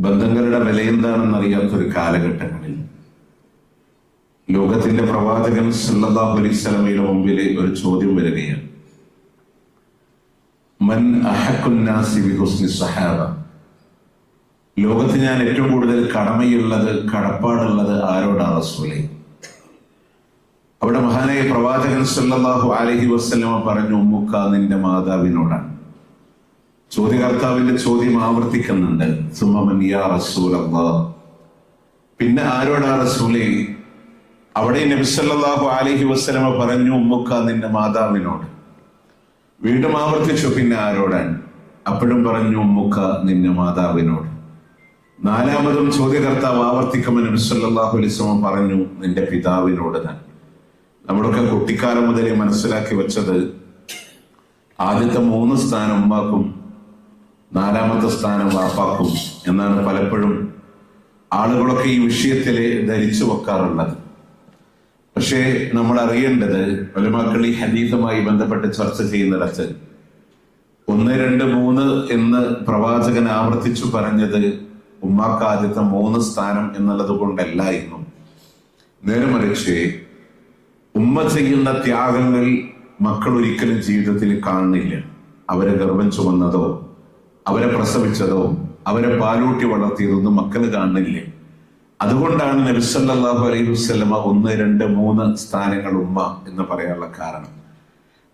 ബന്ധങ്ങളുടെ വിലയെന്താണെന്നറിയാത്തൊരു കാലഘട്ടങ്ങളിൽ ലോകത്തിന്റെ പ്രവാചകൻ സല്ലല്ലാഹു അലൈഹി വസല്ലമയുടെ മുമ്പിൽ ഒരു ചോദ്യം വരികയാണ്. മൻ അഹഖുൻ നാസി ബിഹുസ്നി സഹാബ, ലോകത്ത് ഞാൻ ഏറ്റവും കൂടുതൽ കടപ്പാടുള്ളത് ആരോടാ റസൂലേ? അവിടെ മഹാനായ പ്രവാചകൻ സല്ലല്ലാഹു അലൈഹി വസല്ലമ പറഞ്ഞു, ഉമ്മുക്ക, നിന്റെ മാതാവിനോടാണ്. ചോദ്യകർത്താവിന്റെ ചോദ്യം ആവർത്തിക്കുന്നുണ്ട്. സുമ്മമൻ യാ റസൂലല്ലാഹ്, പിന്നെ ആരോടാ റസൂലേ? അവിടെ നബി സല്ലല്ലാഹു അലൈഹി വസല്ലമ പറഞ്ഞു, ഉമ്മുക്ക, നിന്റെ മാതാവിനോട്. വീണ്ടും ആവർത്തിച്ചു, പിന്നെ ആരോടാണ്? അപ്പോഴും പറഞ്ഞു, ഉമ്മുക്ക, നിന്റെ മാതാവിനോട്. നാലാമതും ചോദ്യകർത്താവ് ആവർത്തിക്കുമ്പോൾ നബി സല്ലല്ലാഹു അലൈഹി വസല്ലമ പറഞ്ഞു, നിന്റെ പിതാവിനോട് തന്നെ. നമ്മളൊക്കെ കുട്ടിക്കാലം മുതലേ മനസ്സിലാക്കി വെച്ചത് ആദ്യത്തെ 3 സ്ഥാനം ഉമ്മാക്കും 4ാമത്തെ സ്ഥാനം വാപ്പാക്കും എന്നാണ് പലപ്പോഴും ആളുകളൊക്കെ ഈ വിഷയത്തിൽ ധരിച്ചു വെക്കാറുള്ളത്. പക്ഷേ നമ്മൾ അറിയേണ്ടത്, ഉലമാക്കൾ ഈ ഹദീസുമായി ബന്ധപ്പെട്ട് ചർച്ച ചെയ്യുന്നിടത്ത് 1, 2, 3 എന്ന് പ്രവാചകൻ ആവർത്തിച്ചു പറഞ്ഞത് ഉമ്മാക്ക് ആദ്യത്തെ 3 സ്ഥാനം എന്നുള്ളത് കൊണ്ടല്ലായിരുന്നു. നേരെ മറിച്ച് ഉമ്മ ചെയ്യുന്ന ത്യാഗങ്ങൾ മക്കൾ ഒരിക്കലും ജീവിതത്തിൽ കാണുന്നില്ല. അവരെ ഗർഭം ചുമന്നതോ അവരെ പ്രസവിച്ചതോ അവരെ പാലൂട്ടി വളർത്തിയതൊന്നും മക്കള് കാണുന്നില്ല. അതുകൊണ്ടാണ് നബി സല്ലല്ലാഹു അലൈഹി വസല്ലമ 1, 2, 3 സ്ഥാനങ്ങൾ ഉമ്മ എന്ന് പറയാനുള്ള കാരണം.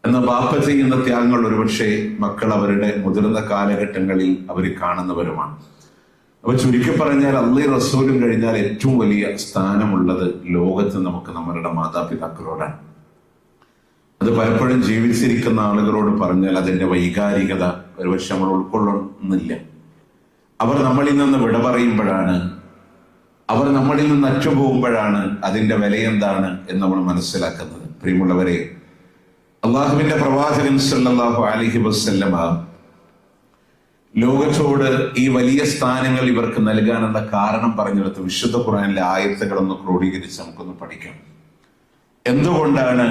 എന്നാൽ ബാപ്പ ചെയ്യുന്ന ത്യാഗങ്ങൾ ഒരുപക്ഷെ മക്കൾ അവരുടെ മുതിർന്ന കാലഘട്ടങ്ങളിൽ അവർ കാണുന്നവരുമാണ്. അപ്പൊ ചുരുക്കി പറഞ്ഞാൽ അള്ളാഹു റസൂലും കഴിഞ്ഞാൽ ഏറ്റവും വലിയ സ്ഥാനമുള്ളത് ലോകത്ത് നമുക്ക് നമ്മളുടെ മാതാപിതാക്കളോടാണ്. അത് പലപ്പോഴും ജീവിച്ചിരിക്കുന്ന ആളുകളോട് പറഞ്ഞാൽ അതിന്റെ വൈകാരികത ഒരുപക്ഷെ നമ്മൾ ഉൾക്കൊള്ളുന്നില്ല. അവർ നമ്മളിൽ നിന്ന് വിട പറയുമ്പോഴാണ്, അവർ നമ്മളിൽ നിന്ന് അറ്റുപോകുമ്പോഴാണ് അതിന്റെ വിലയെന്താണ് എന്ന് നമ്മൾ മനസ്സിലാക്കുന്നത്. പ്രിയമുള്ളവരെ, അള്ളാഹുവിന്റെ പ്രവാചകൻ സല്ലല്ലാഹു അലൈഹി വസല്ലമ ലോകത്തോട് ഈ വലിയ സ്ഥാനങ്ങൾ ഇവർക്ക് നൽകാനുള്ള കാരണം പറഞ്ഞെടുത്ത് വിശുദ്ധ ഖുർആനിലെ ആയത്തുകളൊന്ന് ക്രോഡീകരിച്ച് നമുക്കൊന്ന് പഠിക്കാം. എന്തുകൊണ്ടാണ്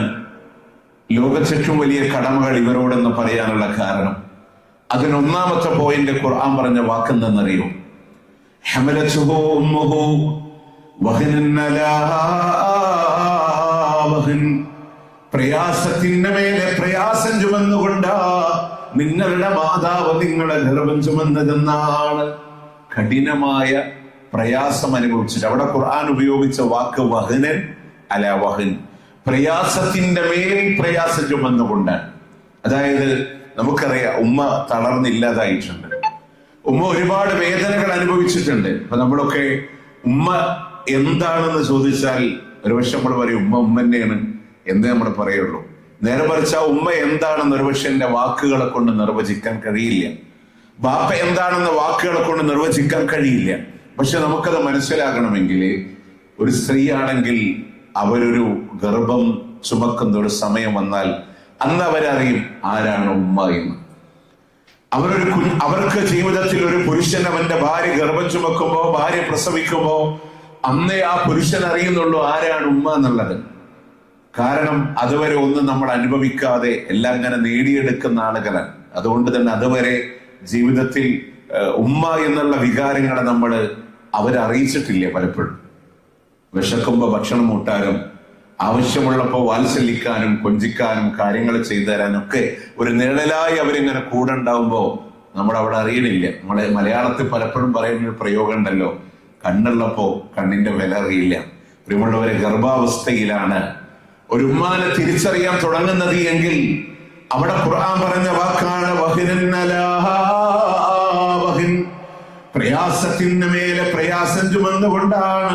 ലോകത്ത് ഏറ്റവും വലിയ കടമകൾ ഇവരോടെന്ന് പറയാനുള്ള കാരണം? അതിനൊന്നാമത്തെ പോയിന്റ് ഖുർആൻ പറഞ്ഞ വാക്കെന്തെന്നറിയോ? ഹമലതുഹു ഉമ്മുഹു വഹനൻ അലാ വഹൻ, പ്രയാസത്തിന്റെ മേലെ പ്രയാസം ചുമന്നുകൊണ്ടാ നിങ്ങളുടെ മാതാവ് നിങ്ങളെ ഗർഭം ചുമന്നതെന്നാണ്. കഠിനമായ പ്രയാസം അനുഭവിച്ചിട്ട് അവിടെ ഖുർആൻ ഉപയോഗിച്ച വാക്ക് വഹനൻ അല വഹൻ, പ്രയാസത്തിന്റെ മേൽ പ്രയാസം ചുമന്നുകൊണ്ടാണ്. അതായത് നമുക്കറിയാം, ഉമ്മ തളർന്നില്ലാതായിട്ടുണ്ട്, ഉമ്മ ഒരുപാട് വേദനകൾ അനുഭവിച്ചിട്ടുണ്ട്. അപ്പൊ നമ്മളൊക്കെ ഉമ്മ എന്താണെന്ന് ചോദിച്ചാൽ ഒരുപക്ഷെ നമ്മൾ പറയും ഉമ്മ ഉമ്മ തന്നെയാണ് എന്നേ നമ്മൾ പറയുള്ളൂ. നേരെ മറിച്ച് ആ ഉമ്മ എന്താണെന്ന് ഒരുപക്ഷെ എന്റെ വാക്കുകളെ കൊണ്ട് നിർവചിക്കാൻ കഴിയില്ല. ബാപ്പ എന്താണെന്ന് വാക്കുകളെ കൊണ്ട് നിർവചിക്കാൻ കഴിയില്ല. പക്ഷെ നമുക്കത് മനസ്സിലാകണമെങ്കിൽ, ഒരു സ്ത്രീ ആണെങ്കിൽ അവരൊരു ഗർഭം ചുമക്കുന്ന ഒരു സമയം വന്നാൽ അന്ന് അവരറിയും ആരാണ് ഉമ്മ എന്ന്. അവർക്ക് ജീവിതത്തിൽ ഒരു പുരുഷൻ അവന്റെ ഭാര്യ ഗർഭം ചുമക്കുമ്പോ, ഭാര്യ പ്രസവിക്കുമ്പോ അന്നേ ആ പുരുഷൻ അറിയുന്നുള്ളൂ ആരാണ് ഉമ്മ എന്നുള്ളത്. കാരണം അതുവരെ ഒന്നും നമ്മൾ അനുഭവിക്കാതെ എല്ലാം അങ്ങനെ നേടിയെടുക്കുന്ന ആളുകളാണ്. അതുകൊണ്ട് തന്നെ അതുവരെ ജീവിതത്തിൽ ഉമ്മ എന്നുള്ള വികാരങ്ങളെ നമ്മൾ അവരറിയിച്ചിട്ടില്ല. പലപ്പോഴും വിശക്കുമ്പോ ഭക്ഷണം കൂട്ടാനും, ആവശ്യമുള്ളപ്പോ വാത്സല്യിക്കാനും കൊഞ്ചിക്കാനും കാര്യങ്ങൾ ചെയ്തു തരാനും ഒക്കെ ഒരു നിഴലായി അവരിങ്ങനെ കൂടെ ഉണ്ടാവുമ്പോ നമ്മൾ അവിടെ അറിയണില്ല. നമ്മളെ മലയാളത്തിൽ പലപ്പോഴും പറയുന്ന ഒരു പ്രയോഗം ഉണ്ടല്ലോ, കണ്ണുള്ളപ്പോ കണ്ണിന്റെ വില അറിയില്ല. പ്രിയമുള്ളവരെ, ഗർഭാവസ്ഥയിലാണ് ഒരു ഉമ്മാനെ തിരിച്ചറിയാൻ തുടങ്ങുന്നത് എങ്കിൽ അവിടെ ഖുർആൻ പറഞ്ഞ വാക്കാണ് വഹനൻ അലാ വഹൻ, പ്രയാസത്തിന് മേലെ പ്രയാസം ചുമന്നുകൊണ്ടാണ്,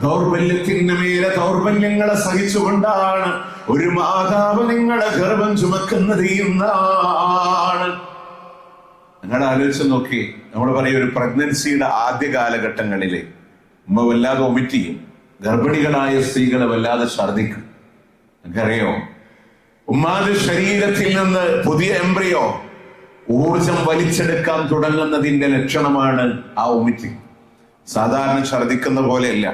ദൗർബല്യത്തിന് മേലെ ദൗർബല്യങ്ങളെ സഹിച്ചുകൊണ്ടാണ് ഒരു മാതാവ് നിങ്ങളെ ഗർഭം ചുമക്കുന്നത് എന്നാണ്. നിങ്ങൾ ആലോചിച്ച് നോക്കി, നമ്മൾ പറയും ഒരു പ്രഗ്നൻസിയുടെ ആദ്യ കാലഘട്ടങ്ങളിലെ ഉമ്മ വല്ലാതെ വൊമിറ്റ് ചെയ്യും, ഗർഭിണികളായ സ്ത്രീകളെ വല്ലാതെ ഛർദിക്കും. നിങ്ങൾക്കറിയോ, ഉമ്മാന്റെ ശരീരത്തിൽ നിന്ന് പുതിയ എംബ്രിയോ ഊർജം വലിച്ചെടുക്കാൻ തുടങ്ങുന്നതിന്റെ ലക്ഷണമാണ് ആ വൊമിറ്റിംഗ്. സാധാരണ ഛർദിക്കുന്ന പോലെയല്ല,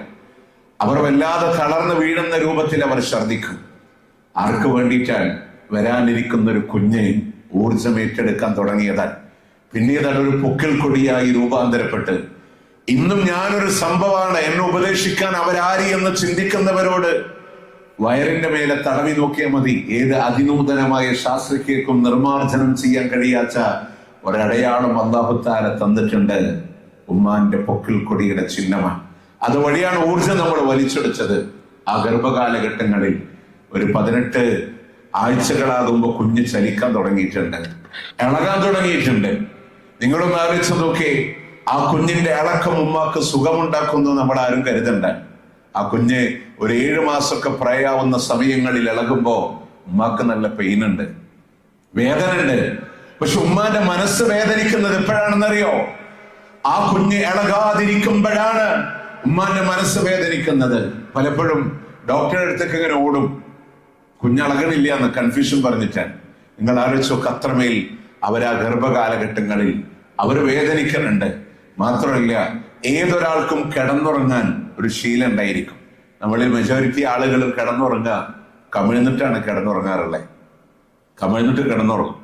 അവർ വല്ലാതെ തളർന്ന് വീഴുന്ന രൂപത്തിൽ അവർ ഛർദിക്കും. ആർക്ക് വേണ്ടിയിട്ടാണ്? വരാനിരിക്കുന്ന ഒരു കുഞ്ഞ് ഊർജം ഏറ്റെടുക്കാൻ തുടങ്ങിയതാണ്. പിന്നീട് അതൊരു പൊക്കിൾ കൊടിയായി രൂപാന്തരപ്പെട്ട് ഇന്നും ഞാനൊരു സംഭവമാണ്, എന്നെ ഉപദേശിക്കാൻ അവരാരി എന്ന് ചിന്തിക്കുന്നവരോട് വയറിന്റെ മേലെ തടവി നോക്കിയാൽ മതി. ഏത് അതിനൂതനമായ ശാസ്ത്രജ്ഞർക്കും നിർമ്മാർജ്ജനം ചെയ്യാൻ കഴിയാത്ത ഒരടയാളം അല്ലാഹു തആല തന്നിട്ടുണ്ട്. ഉമ്മാന്റെ പൊക്കിൾ കൊടിയുടെ ചിഹ്നമാണ്. അതുവഴിയാണ് ഊർജം നമ്മൾ വലിച്ചെടുത്തത്. ആ ഗർഭകാലഘട്ടങ്ങളിൽ ഒരു 18 ആഴ്ചകളാകുമ്പോൾ കുഞ്ഞ് ചലിക്കാൻ തുടങ്ങിയിട്ടുണ്ട്, ഇളകാൻ തുടങ്ങിയിട്ടുണ്ട്. നിങ്ങളൊന്ന് ആലോചിച്ച് നോക്കേ, ആ കുഞ്ഞിന്റെ ഇളക്കം ഉമ്മാക്ക് സുഖമുണ്ടാക്കുന്നു നമ്മൾ ആരും കരുതണ്ട. ആ കുഞ്ഞ് ഒരു 7 മാസമൊക്കെ പ്രായാവുന്ന സമയങ്ങളിൽ ഇളകുമ്പോ ഉമ്മാക്ക് നല്ല പെയിൻ ഉണ്ട്, വേദന ഉണ്ട്. പക്ഷെ ഉമ്മാന്റെ മനസ്സ് വേദനിക്കുന്നത് എപ്പോഴാണെന്നറിയോ? ആ കുഞ്ഞ് ഇളകാതിരിക്കുമ്പോഴാണ് ഉമ്മാന്റെ മനസ്സ് വേദനിക്കുന്നത്. പലപ്പോഴും ഡോക്ടറുടെ അടുത്തേക്ക് ഇങ്ങനെ ഓടും, കുഞ്ഞളകണില്ല എന്ന് കൺഫ്യൂഷൻ പറഞ്ഞിട്ടാണ്. നിങ്ങൾ ആലോചിച്ചോ, അത്രമേൽ അവരാ ഗർഭകാലഘട്ടങ്ങളിൽ അവർ വേദനിക്കുന്നുണ്ട്. മാത്രമല്ല, ഏതൊരാൾക്കും കിടന്നുറങ്ങാൻ ഒരു ശീലം ഉണ്ടായിരിക്കും. നമ്മളിൽ മെജോറിറ്റി ആളുകൾ കിടന്നുറങ്ങുക കമിഴ്ന്നിട്ടാണ് കിടന്നുറങ്ങാറുള്ളത്. കമിഴ്ന്നിട്ട് കിടന്നുറങ്ങും.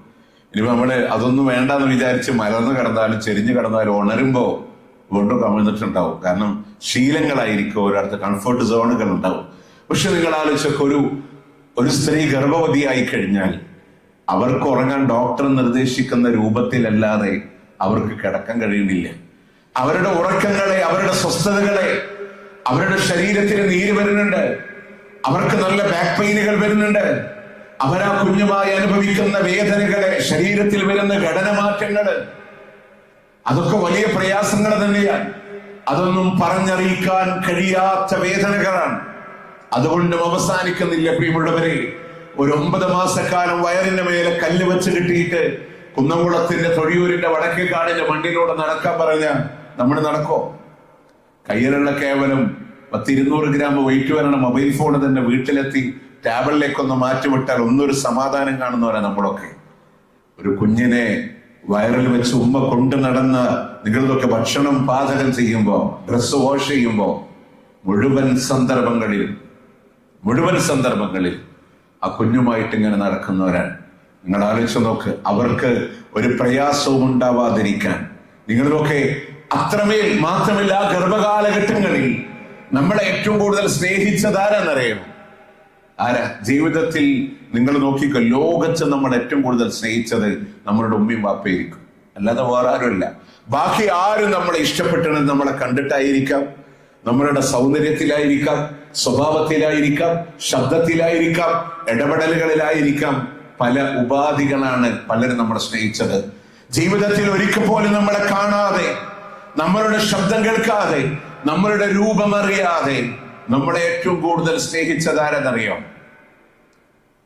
ഇനിയിപ്പോ നമ്മള് അതൊന്നും വേണ്ടെന്ന് വിചാരിച്ച് മലർന്ന് കിടന്നാലും ചെരിഞ്ഞു കിടന്നാലും ഉണരുമ്പോ വീണ്ടും കമിഴ്ന്നിട്ടുണ്ടാവും. കാരണം ശീലങ്ങളായിരിക്കും, ഒരിടത്ത് കംഫർട്ട് സോണുകൾ ഉണ്ടാവും. പക്ഷെ നിങ്ങൾ ആലോചിച്ചൊക്കെ, ഒരു സ്ത്രീ ഗർഭവതിയായി കഴിഞ്ഞാൽ അവർക്ക് ഉറങ്ങാൻ ഡോക്ടർ നിർദ്ദേശിക്കുന്ന രൂപത്തിലല്ലാതെ അവർക്ക് കിടക്കാൻ കഴിയുന്നില്ല. അവരുടെ ഉറക്കങ്ങളെ, അവരുടെ സ്വസ്ഥതകളെ, അവരുടെ ശരീരത്തിന് നീര് വരുന്നുണ്ട്, അവർക്ക് നല്ല ബാക്ക് പെയിനുകൾ വരുന്നുണ്ട്. അവരാ കുഞ്ഞുമായി അനുഭവിക്കുന്ന വേദനകളെ, ശരീരത്തിൽ വരുന്ന ഘടനമാറ്റങ്ങള്, അതൊക്കെ വലിയ പ്രയാസങ്ങൾ തന്നെയാണ്. അതൊന്നും പറഞ്ഞറിയിക്കാൻ കഴിയാത്ത വേദനകളാണ്. അതുകൊണ്ടും അവസാനിക്കുന്നില്ല പ്രിയമുള്ളവരെ. ഒരു 9 മാസക്കാലം വയറിന്റെ മേലെ കല്ല് വെച്ച് കിട്ടിയിട്ട് കുന്നംകുളത്തിന്റെ തൊഴിയൂരിന്റെ വടക്കേ കാടിന്റെ മണ്ണിലൂടെ നടക്കാൻ പറഞ്ഞ നമ്മൾ നടക്കോ? കയ്യിലുള്ള കേവലം 10-200 ഗ്രാം വെയിറ്റ് വരണ മൊബൈൽ ഫോൺ തന്നെ വീട്ടിലെത്തി ടാബിളിലേക്കൊന്ന് മാറ്റിവിട്ടാൽ ഒന്നൊരു സമാധാനം കാണുന്നവരാ നമ്മളൊക്കെ. ഒരു കുഞ്ഞിനെ വയറിൽ വെച്ച് ഉമ്മ കൊണ്ട് നടന്ന നിങ്ങളൊക്കെ ഭക്ഷണം പാചകം ചെയ്യുമ്പോ, ഡ്രസ് വാഷ് ചെയ്യുമ്പോ, മുഴുവൻ സന്ദർഭങ്ങളിൽ ആ കുഞ്ഞുമായിട്ട് ഇങ്ങനെ നടക്കുന്നവരാണ്. നിങ്ങൾ ആലോചിച്ച് നോക്ക്, അവർക്ക് ഒരു പ്രയാസവും ഉണ്ടാവാതിരിക്കാൻ നിങ്ങളൊക്കെ അത്രമേൽ. മാത്രമല്ല, ആ ഗർഭകാലഘട്ടങ്ങളിൽ നമ്മളെ ഏറ്റവും കൂടുതൽ സ്നേഹിച്ചതാരെന്നറിയണം? ആരാ? ജീവിതത്തിൽ നിങ്ങൾ നോക്കിക്കോ, ലോകത്ത് നമ്മൾ ഏറ്റവും കൂടുതൽ സ്നേഹിച്ചത് നമ്മളുടെ ഉമ്മയും വാപ്പയായിരിക്കും, അല്ലാതെ വേറെ ആരുമല്ല. ബാക്കി ആരും നമ്മളെ ഇഷ്ടപ്പെട്ടത് നമ്മളെ കണ്ടിട്ടായിരിക്കാം, നമ്മളുടെ സൗന്ദര്യത്തിലായിരിക്കാം, സ്വഭാവത്തിലായിരിക്കാം, ശബ്ദത്തിലായിരിക്കാം, ഇടപെടലുകളിലായിരിക്കാം. പല ഉപാധികളാണ് പലരും നമ്മളെ സ്നേഹിച്ചത്. ജീവിതത്തിൽ ഒരിക്കൽ പോലും നമ്മളെ കാണാതെ, നമ്മളുടെ ശബ്ദം കേൾക്കാതെ, നമ്മളുടെ രൂപം അറിയാതെ നമ്മളെ ഏറ്റവും കൂടുതൽ സ്നേഹിച്ചതാരെന്നറിയാം?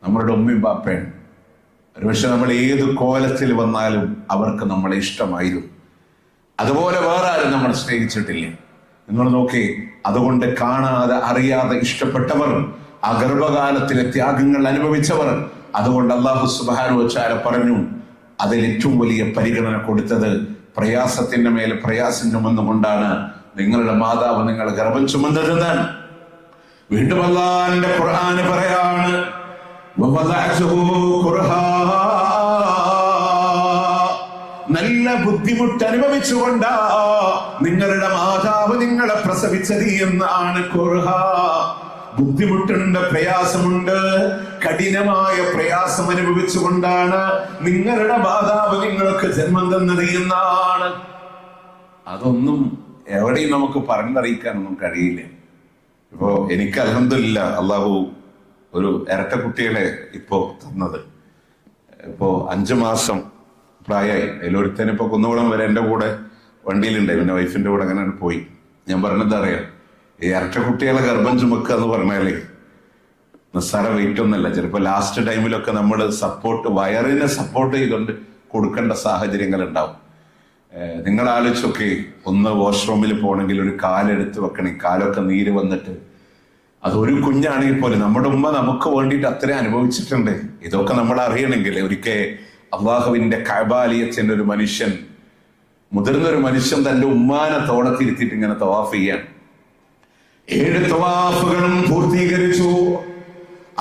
നമ്മളുടെ ഉമ്മയും ബാപ്പയാണ്. ഒരുപക്ഷെ നമ്മൾ ഏത് കോലത്തിൽ വന്നാലും അവർക്ക് നമ്മളെ ഇഷ്ടമായിരുന്നു. അതുപോലെ വേറെ ആരും നമ്മളെ സ്നേഹിച്ചിട്ടില്ല. നിങ്ങൾ നോക്കി, അതുകൊണ്ട് കാണാതെ അറിയാതെ ഇഷ്ടപ്പെട്ടവർ, ആ ഗർഭകാലത്തിലെ ത്യാഗങ്ങൾ അനുഭവിച്ചവർ, അതുകൊണ്ട് അല്ലാഹു സുബ്ഹാനഹു വ തആല പറഞ്ഞു, അതിൽ ഏറ്റവും വലിയ പരിഗണന കൊടുത്തത് പ്രയാസത്തിന്റെ മേലെ പ്രയാസം ചുമന്നുകൊണ്ടാണ് നിങ്ങളുടെ മാതാവ് നിങ്ങളെ ഗർഭം ചുമന്നതെന്നാണ്. വീണ്ടും അല്ലാഹുവിന്റെ ഖുർആൻ പറയാണ്, നല്ല ബുദ്ധിമുട്ട് അനുഭവിച്ചുകൊണ്ടാ നിങ്ങളുടെ മാതാവ് നിങ്ങളെ പ്രസവിച്ചത് എന്നാണ് ഖുർആൻ. ബുദ്ധിമുട്ടുണ്ട്, പ്രയാസമുണ്ട്, കഠിനമായ പ്രയാസം അനുഭവിച്ചുകൊണ്ടാണ് നിങ്ങളുടെ മാതാവ് നിങ്ങൾക്ക് ജന്മം തന്നത് എന്നാണ്. അതൊന്നും എവിടെയും നമുക്ക് പറഞ്ഞറിയിക്കാനൊന്നും കഴിയില്ല. ഇപ്പോ എനിക്ക് അൽഹംദുലില്ലാഹ് അള്ളാഹു ഒരു ഇരട്ട കുട്ടികളെ ഇപ്പോ തന്നത്. ഇപ്പോ 5 മാസം പ്രായമായി. അതിലൊരുത്തന് ഇപ്പൊ കുന്നകുളം വരെ എൻ്റെ കൂടെ വണ്ടിയിലുണ്ടായി, പിന്നെ വൈഫിന്റെ കൂടെ അങ്ങനെ പോയി. ഞാൻ പറഞ്ഞത് അറിയാം, ഈ ഇരട്ട കുട്ടികളെ ഗർഭം ചുമക്കുക എന്ന് പറഞ്ഞാലേ നിസ്സാര വെയിറ്റ് ഒന്നല്ല. ചിലപ്പോൾ ലാസ്റ്റ് ടൈമിലൊക്കെ നമ്മൾ വയറിനെ സപ്പോർട്ട് ചെയ്തുകൊണ്ട് കൊടുക്കേണ്ട സാഹചര്യങ്ങൾ ഉണ്ടാവും. നിങ്ങൾ ആലോചിച്ചൊക്കെ, ഒന്ന് വാഷ്റൂമിൽ പോകണമെങ്കിൽ ഒരു കാലെടുത്ത് വെക്കണം, കാലൊക്കെ നീര് വന്നിട്ട്. അതൊരു കുഞ്ഞാണെങ്കിൽ പോലും നമ്മുടെ ഉമ്മ നമുക്ക് വേണ്ടിയിട്ട് അത്രയും അനുഭവിച്ചിട്ടുണ്ട്. ഇതൊക്കെ നമ്മൾ അറിയണമെങ്കിൽ ഒരിക്കൽ അള്ളാഹുവിന്റെ കഅബാലയത്തിന്റെ ഒരു മനുഷ്യൻ, മുതിർന്നൊരു മനുഷ്യൻ തന്റെ ഉമ്മാനെ തോളത്തിരുത്തിയിട്ട് ഇങ്ങനെ തവാഫ് ചെയ്യാൻ. 7 തവാഫുകളും പൂർത്തീകരിച്ചു.